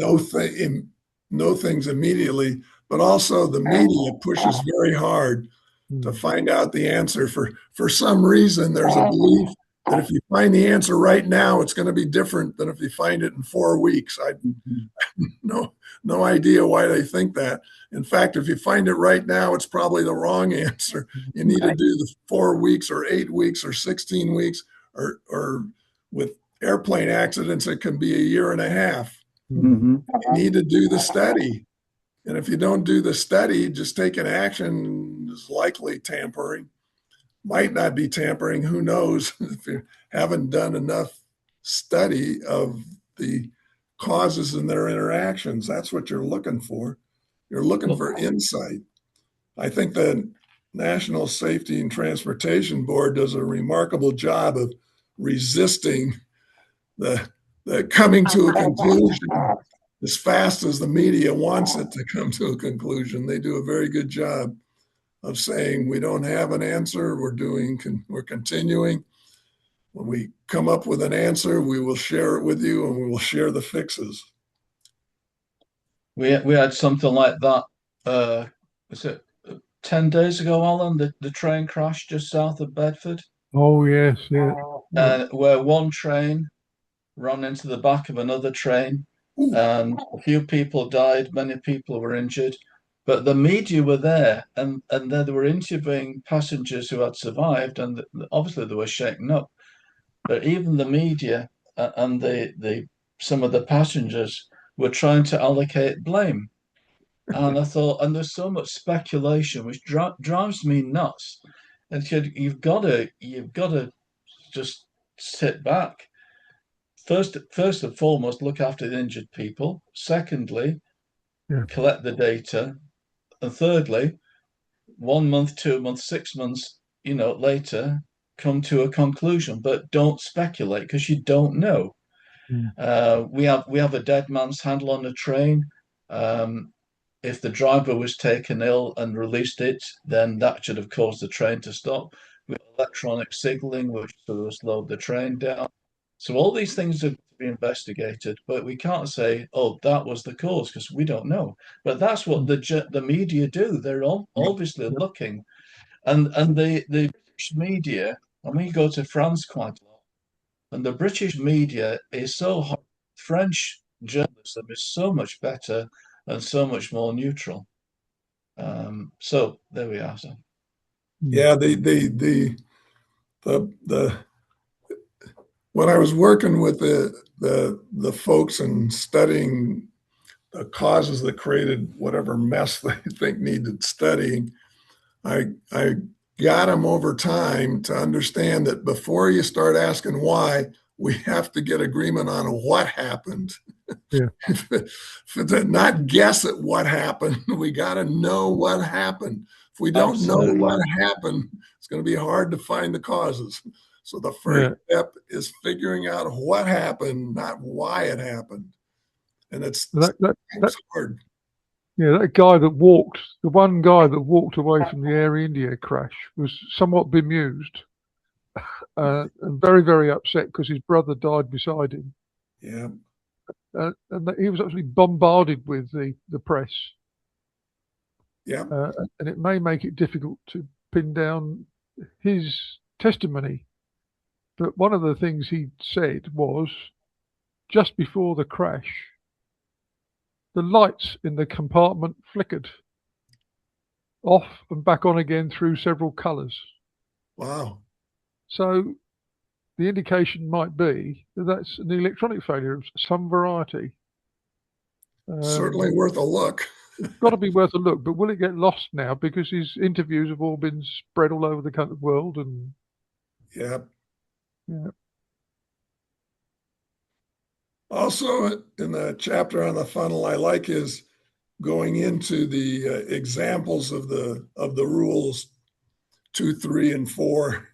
know things immediately, but also the media pushes very hard to find out the answer. For some reason, there's a belief that if you find the answer right now, it's going to be different than if you find it in 4 weeks. I no idea why they think that. In fact, if you find it right now, it's probably the wrong answer. You need to do the 4 weeks or 8 weeks or 16 weeks, or with airplane accidents, it can be a year and a half. You need to do the study. And if you don't do the study, just taking action is likely tampering. Might not be tampering. Who knows if you haven't done enough study of the causes and their interactions. That's what you're looking for. You're looking for insight. I think the National Safety and Transportation Board does a remarkable job of resisting the coming to a conclusion as fast as the media wants it to come to a conclusion. They do a very good job of saying we don't have an answer. We're continuing. When we come up with an answer, we will share it with you and we will share the fixes. We had something like that. Was it 10 days ago, Alan? The train crashed just south of Bedford, Oh yes, yeah. where one train ran into the back of another train, Ooh, and a few people died, many people were injured. But the media were there, and they were interviewing passengers who had survived, and obviously they were shaken up. But even the media and the some of the passengers were trying to allocate blame. And I thought, and there's so much speculation, which drives me nuts. And you've got to just sit back. First and foremost, look after the injured people. Secondly, Yeah. collect the data. And thirdly, 1 month, 2 months, 6 months, later, come to a conclusion. But don't speculate because you don't know. We have a dead man's handle on the train. If the driver was taken ill and released it, then that should have caused the train to stop. We have electronic signaling, which sort of slowed the train down. So all these things have to be investigated, but we can't say, "Oh, that was the cause," because we don't know. But that's what the media do. They're obviously looking, and the British media. And we go to France quite a lot, and the British media is so hot. French journalism is so much better and so much more neutral. So there we are. So. yeah, the when I was working with the folks and studying the causes that created whatever mess they think needed studying, I got them over time to understand that before you start asking why, we have to get agreement on what happened. Yeah. Not guess at what happened. We got to know what happened. If we don't Absolutely. know what happened, it's going to be hard to find the causes. So the first step is figuring out what happened, not why it happened. And it's hard. Yeah, that guy that walked, the one guy that walked away from the Air India crash was somewhat bemused and very, very upset because his brother died beside him. Yeah. And he was actually bombarded with the press. Yeah. And it may make it difficult to pin down his testimony. But one of the things he said was just before the crash, the lights in the compartment flickered off and back on again through several colours. Wow. So the indication might be that that's an electronic failure of some variety. Certainly worth a look. Got to be worth a look, but will it get lost now because his interviews have all been spread all over the world? And yeah. Yeah. Also, in the chapter on the funnel, I like his going into the examples of the rules 2, 3, and 4.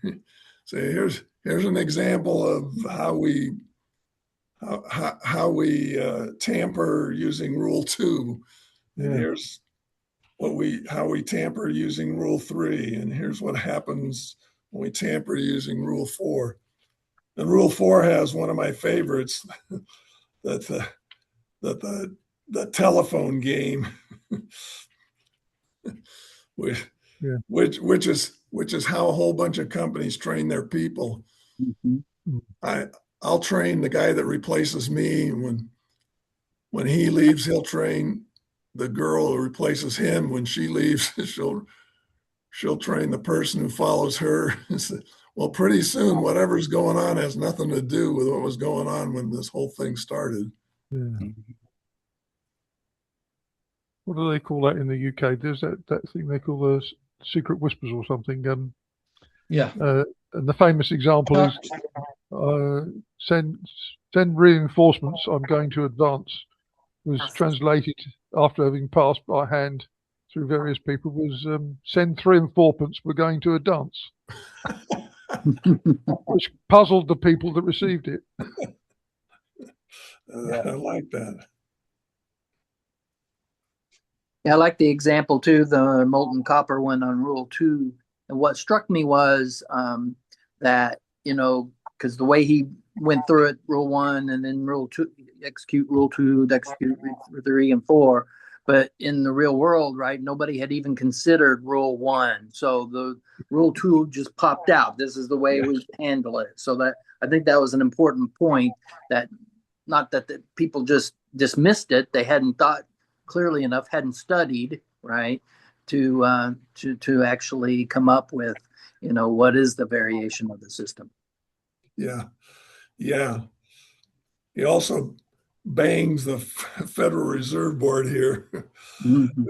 So here's an example of how we tamper using rule 2, and here's how we tamper using rule 3, and here's what happens when we tamper using rule 4. And rule 4 has one of my favorites, that the telephone game, which is how a whole bunch of companies train their people. Mm-hmm. I'll train the guy that replaces me. When he leaves, he'll train the girl who replaces him. When she leaves, she'll train the person who follows her. Well, pretty soon, whatever's going on has nothing to do with what was going on when this whole thing started. Yeah. What do they call that in the UK? There's that thing they call the secret whispers or something. Yeah. And the famous example is send reinforcements. I'm going to advance. Was translated after having passed by hand through various people was send 3 and 4pence. We're going to a dance, which puzzled the people that received it. I like that. Yeah, I like the example too, the molten copper one on rule 2. And what struck me was that, because the way he went through it, rule 1 and then rule 2, execute rule 2, execute 3 and 4. But in the real world, right, nobody had even considered rule 1. So the rule 2 just popped out. This is the way we handle it. So that I think that was an important point, that not that the people just dismissed it. They hadn't thought clearly enough, hadn't studied, right, to actually come up with, what is the variation of the system. Yeah. Yeah. He also bangs the Federal Reserve Board here, Mm-hmm.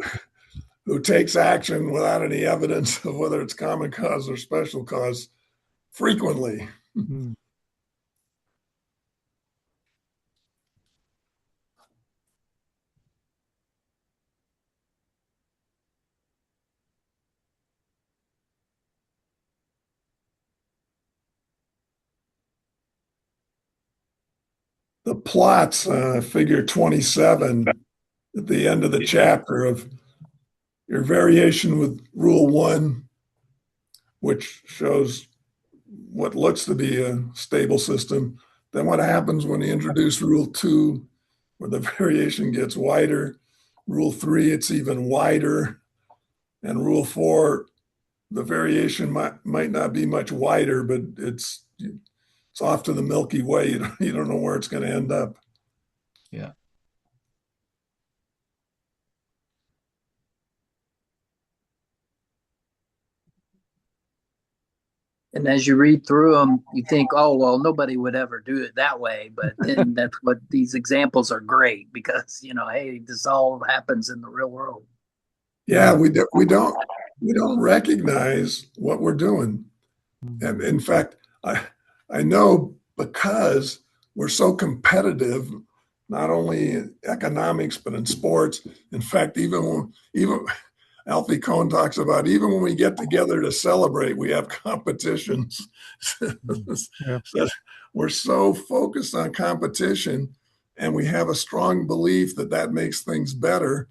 who takes action without any evidence of whether it's common cause or special cause frequently. Mm. The plots, figure 27, at the end of the chapter, of your variation with rule 1, which shows what looks to be a stable system. Then what happens when you introduce rule 2, where the variation gets wider? Rule 3, it's even wider. And rule 4, the variation might not be much wider, but it's off to the Milky Way. You don't know where it's going to end up. Yeah. And as you read through them, you think, oh, well, nobody would ever do it that way. But then that's what these examples are great, because, hey, this all happens in the real world. Yeah, we don't recognize what we're doing. And in fact, I know, because we're so competitive, not only in economics, but in sports. In fact, even Alfie Kohn talks about, even when we get together to celebrate, we have competitions. Yeah. So we're so focused on competition, and we have a strong belief that makes things better,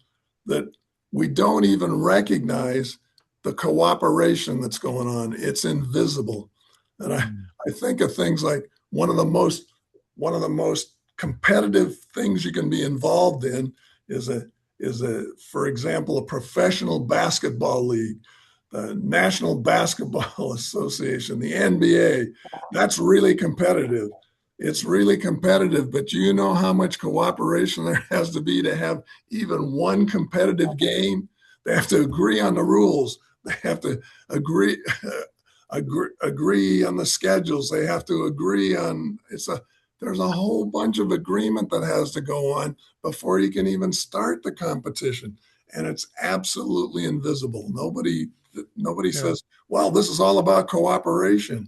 that we don't even recognize the cooperation that's going on. It's invisible. And I think of things like one of the most competitive things you can be involved in is for example, a professional basketball league, the National Basketball Association, the NBA. That's really competitive. It's really competitive, but you know how much cooperation there has to be to have even one competitive game? They have to agree on the rules. They have to agree on the schedules. They have to agree on there's a whole bunch of agreement that has to go on before you can even start the competition. And it's absolutely invisible. Nobody says, well, this is all about cooperation.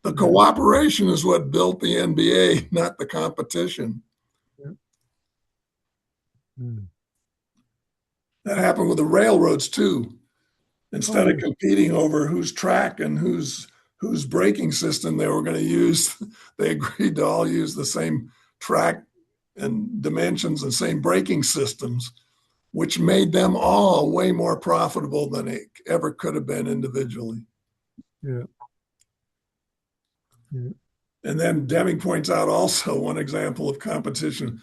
The cooperation is what built the NBA, not the competition. That happened with the railroads too. Instead of competing over whose track and whose braking system they were going to use, they agreed to all use the same track and dimensions and same braking systems, which made them all way more profitable than it ever could have been individually. Yeah. And then Deming points out also one example of competition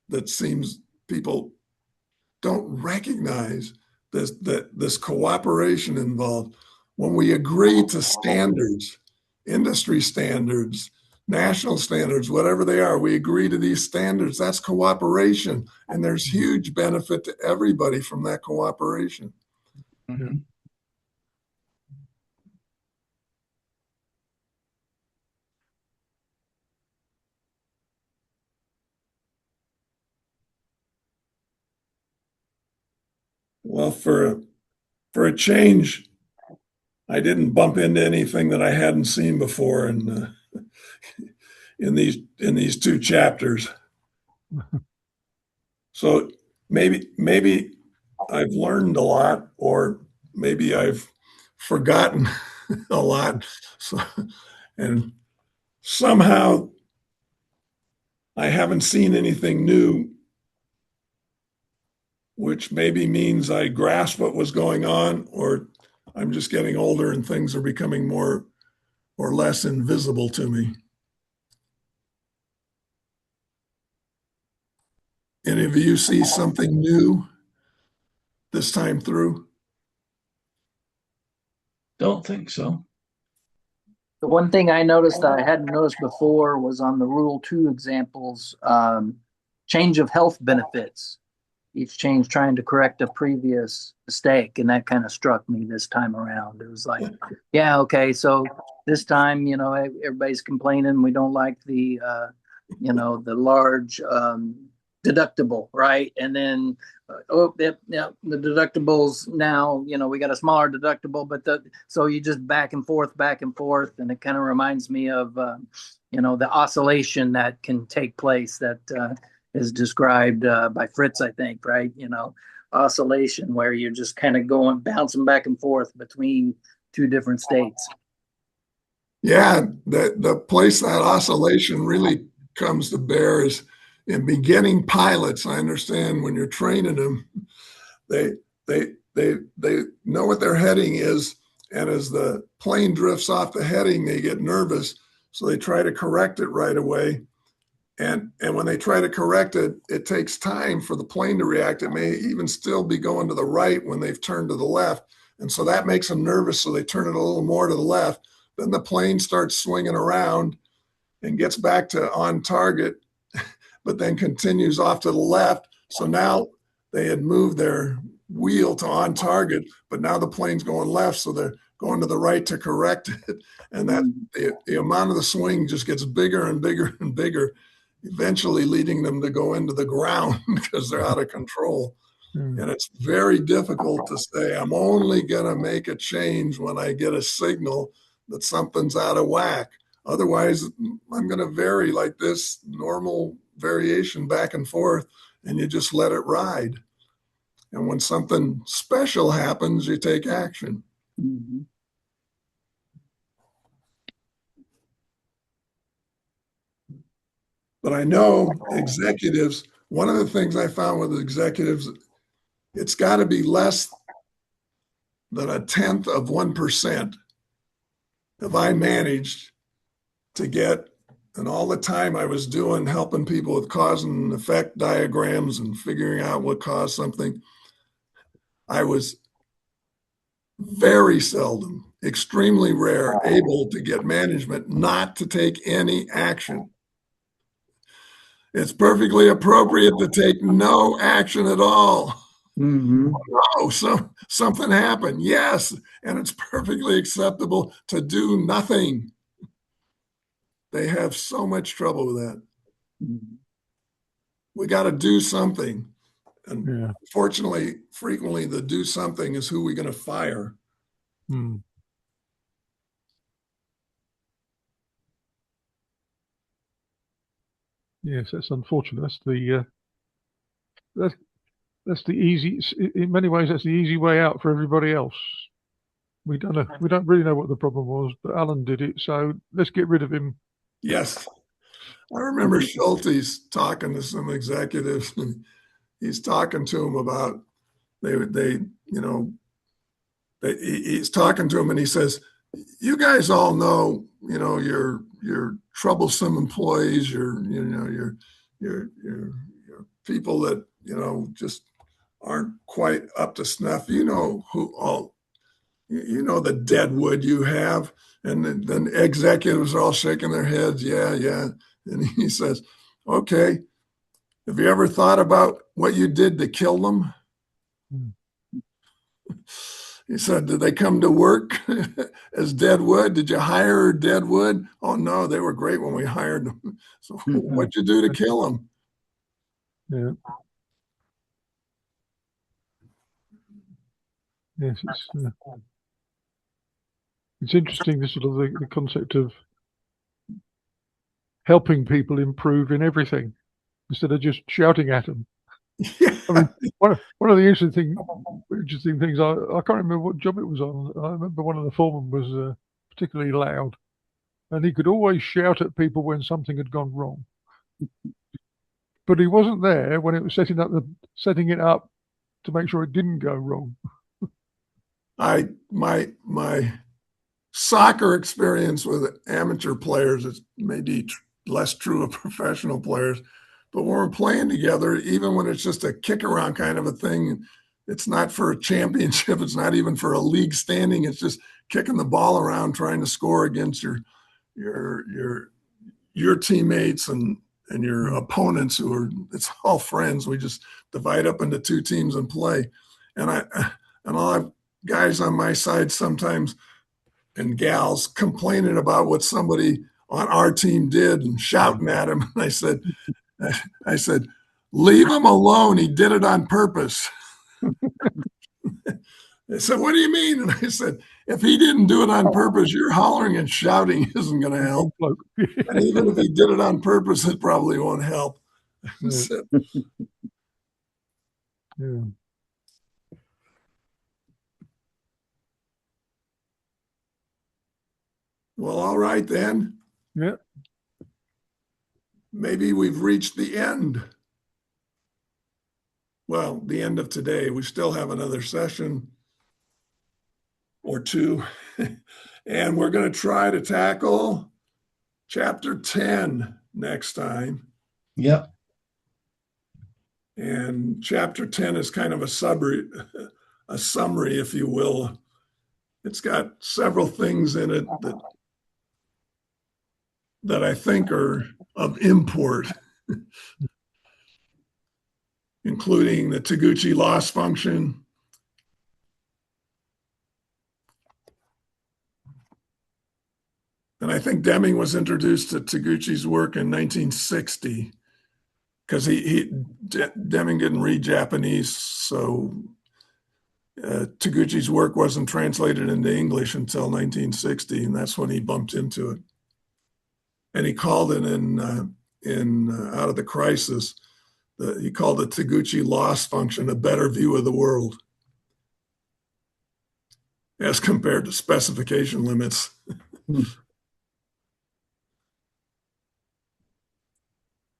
that seems people don't recognize this cooperation involved. When we agree to standards, industry standards, national standards, whatever they are, we agree to these standards. That's cooperation. And there's huge benefit to everybody from that cooperation. Mm-hmm. Well, for a change, I didn't bump into anything that I hadn't seen before in these 2 chapters. So maybe I've learned a lot, or maybe I've forgotten a lot. So, and somehow I haven't seen anything new, which maybe means I grasp what was going on, or I'm just getting older and things are becoming more or less invisible to me. Any of you see something new this time through? Don't think so. The one thing I noticed that I hadn't noticed before was on the Rule 2 examples, change of health benefits. Each change trying to correct a previous mistake. And that kind of struck me this time around. It was like, yeah, okay, so this time, everybody's complaining we don't like the, the large deductible, right? And then, the deductibles now, we got a smaller deductible, but so you just back and forth, and it kind of reminds me of, the oscillation that can take place that is described by Fritz, I think, right? Oscillation where you're just kind of bouncing back and forth between two different states. Yeah, the place that oscillation really comes to bear is in beginning pilots. I understand when you're training them, they know what their heading is, and as the plane drifts off the heading, they get nervous, so they try to correct it right away. And when they try to correct it, it takes time for the plane to react. It may even still be going to the right when they've turned to the left. And so that makes them nervous. So they turn it a little more to the left. Then the plane starts swinging around and gets back to on target, but then continues off to the left. So now they had moved their wheel to on target, but now the plane's going left. So they're going to the right to correct it. And that the amount of the swing just gets bigger and bigger and bigger, eventually leading them to go into the ground because they're out of control. And it's very difficult to say, I'm only going to make a change when I get a signal that something's out of whack. Otherwise, I'm going to vary like this, normal variation back and forth, and you just let it ride. And when something special happens, you take action. Mm-hmm. But I know executives, one of the things I found with executives, it's got to be less than 0.1%. If I managed to get, and all the time I was doing, helping people with cause and effect diagrams and figuring out what caused something, I was very seldom, extremely rare, able to get management not to take any action. It's perfectly appropriate to take no action at all. Mm-hmm. Oh, so something happened. Yes. And it's perfectly acceptable to do nothing. They have so much trouble with that. Mm-hmm. We got to do something. And fortunately, frequently the do something is who we're going to fire. Yes, that's unfortunate. That's the easy. In many ways, that's the easy way out for everybody else. We don't really know what the problem was, but Alan did it, so let's get rid of him. Yes. I remember Schulte's talking to some executives, and he's talking to them about he's talking to them, and he says, "You guys all know, your troublesome employees, your people that just aren't quite up to snuff. You know the dead wood you have." And then executives are all shaking their heads. Yeah, yeah. And he says, "Okay, have you ever thought about what you did to kill them?" He said, "Did they come to work as dead wood? Did you hire dead wood?" "Oh, no, they were great when we hired them." "So what'd you do to kill them?" Yeah. Yes, it's interesting, this sort of the concept of helping people improve in everything instead of just shouting at them. Yeah. I mean, one of the interesting things, I can't remember what job it was on. I remember one of the foremen was particularly loud, and he could always shout at people when something had gone wrong. But he wasn't there when it was setting it up to make sure it didn't go wrong. My soccer experience with amateur players is maybe less true of professional players, But when we're playing together, even when it's just a kick around kind of a thing, it's not for a championship. It's not even for a league standing. It's just kicking the ball around, trying to score against your teammates and your opponents who are, it's all friends. We just divide up into two teams and play. And I'll have guys on my side sometimes and gals complaining about what somebody on our team did and shouting at him. And I said, leave him alone. He did it on purpose. They said, what do you mean? And I said, if he didn't do it on purpose, your hollering and shouting isn't going to help. And even if he did it on purpose, it probably won't help. So, Yeah. well, all right then. Yeah. Maybe we've reached the end. Well, the end of today. We still have another session or two. And we're going to try to tackle chapter 10 next time. Yep. And chapter 10 is kind of a summary, if you will. It's got several things in it that I think are of import, including the Taguchi loss function, and I think Deming was introduced to Taguchi's work in 1960 because Deming didn't read Japanese, so Taguchi's work wasn't translated into English until 1960, and that's when he bumped into it. And he called it in Out of the Crisis, he called the Taguchi loss function a better view of the world as compared to specification limits.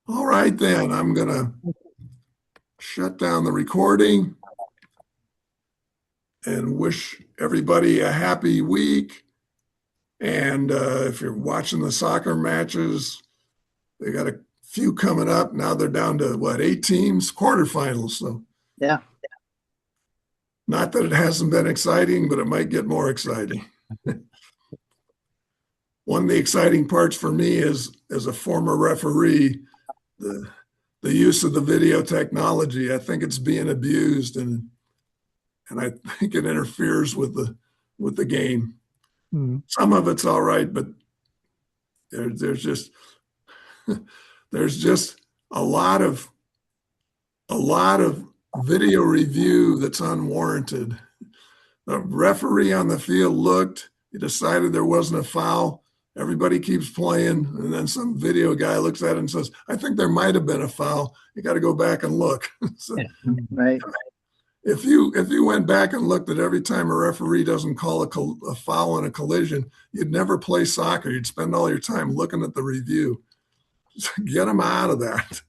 All right, then. I'm going to shut down the recording and wish everybody a happy week. And if you're watching the soccer matches, they got a few coming up. Now they're down to, 8 teams, quarterfinals. So, Yeah. Not that it hasn't been exciting, but it might get more exciting. One of the exciting parts for me is, as a former referee, the use of the video technology. I think it's being abused, and I think it interferes with the game. Some of it's all right, but there's just a lot of video review that's unwarranted. The referee on the field looked, he decided there wasn't a foul. Everybody keeps playing, and then some video guy looks at it and says, I think there might have been a foul. You got to go back and look. So, Right. If you went back and looked at every time a referee doesn't call a foul on a collision, you'd never play soccer. You'd spend all your time looking at the review. Just get them out of that.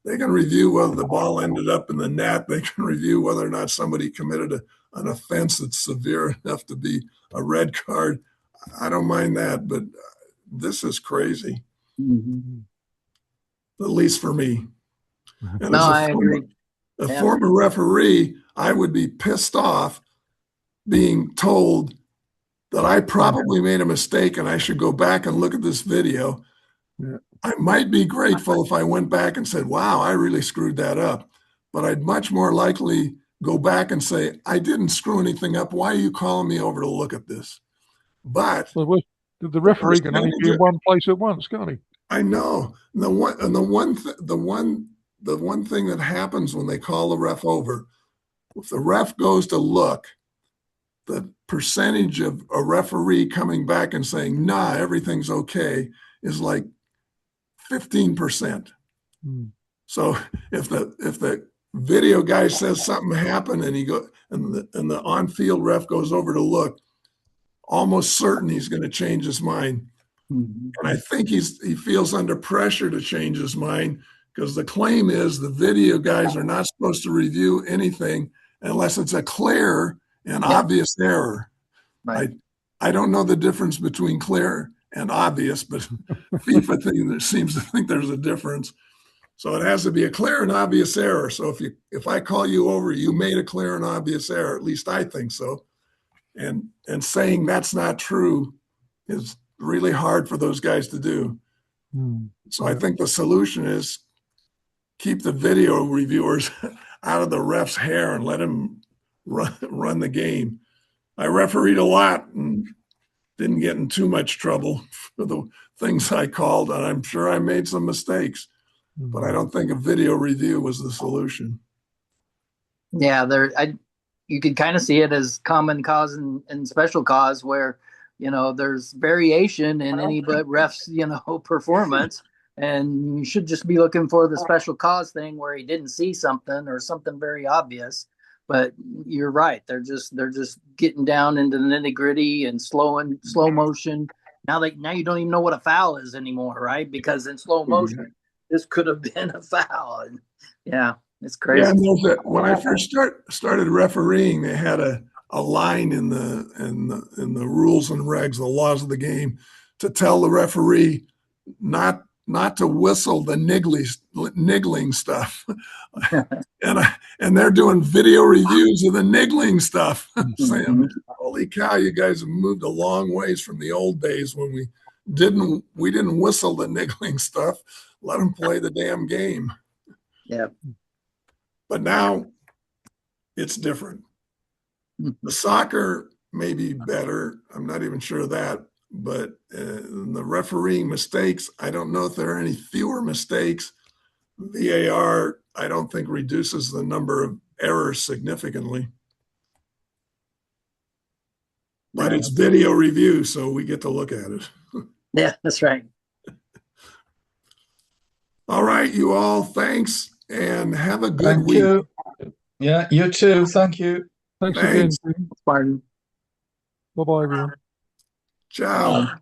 They can review whether the ball ended up in the net. They can review whether or not somebody committed an offense that's severe enough to be a red card. I don't mind that, but this is crazy, at least for me. And No, I agree. A former referee, I would be pissed off being told that I probably made a mistake and I should go back and look at this video. Yeah. I might be grateful if I went back and said, wow, I really screwed that up. But I'd much more likely go back and say, I didn't screw anything up. Why are you calling me over to look at this? But so the referee can only be in one place at once, can't he? I know. The one thing that happens when they call the ref over, if the ref goes to look, the percentage of a referee coming back and saying, nah, everything's okay, is like 15%. So if the video guy says something happened and the on-field ref goes over to look, almost certain he's going to change his mind. And I think he feels under pressure to change his mind, because the claim is the video guys are not supposed to review anything unless it's a clear and obvious error. Right. I don't know the difference between clear and obvious, but FIFA seems to think there's a difference. So it has to be a clear and obvious error. So if I call you over, you made a clear and obvious error. At least I think so. And saying that's not true is really hard for those guys to do. So I think the solution is keep the video reviewers out of the ref's hair and let him run the game. I refereed a lot and didn't get in too much trouble for the things I called, and I'm sure I made some mistakes, but I don't think a video review was the solution. Yeah, you could kind of see it as common cause and special cause, where there's variation in any but ref's performance, and you should just be looking for the special cause thing where he didn't see something or something very obvious. But you're right; they're just getting down into the nitty gritty and slow motion. Now you don't even know what a foul is anymore, right? Because in slow motion, this could have been a foul. And yeah, it's crazy. Yeah, when I first started refereeing, they had a line in the rules and regs, the laws of the game, to tell the referee not to whistle the niggling stuff. and they're doing video reviews of the niggling stuff, saying, "Holy cow, you guys have moved a long ways from the old days when we didn't whistle the niggling stuff. Let them play the damn game." Yeah. But now it's different. The soccer may be better. I'm not even sure of that. But the refereeing mistakes, I don't know if there are any fewer mistakes. VAR, I don't think reduces the number of errors significantly. But it's video review, so we get to look at it. Yeah, that's right. All right, you all, thanks, and have a good week. Thank you. Yeah, you too. Thank you. Thanks again. Pardon. Bye-bye, everyone. Ciao.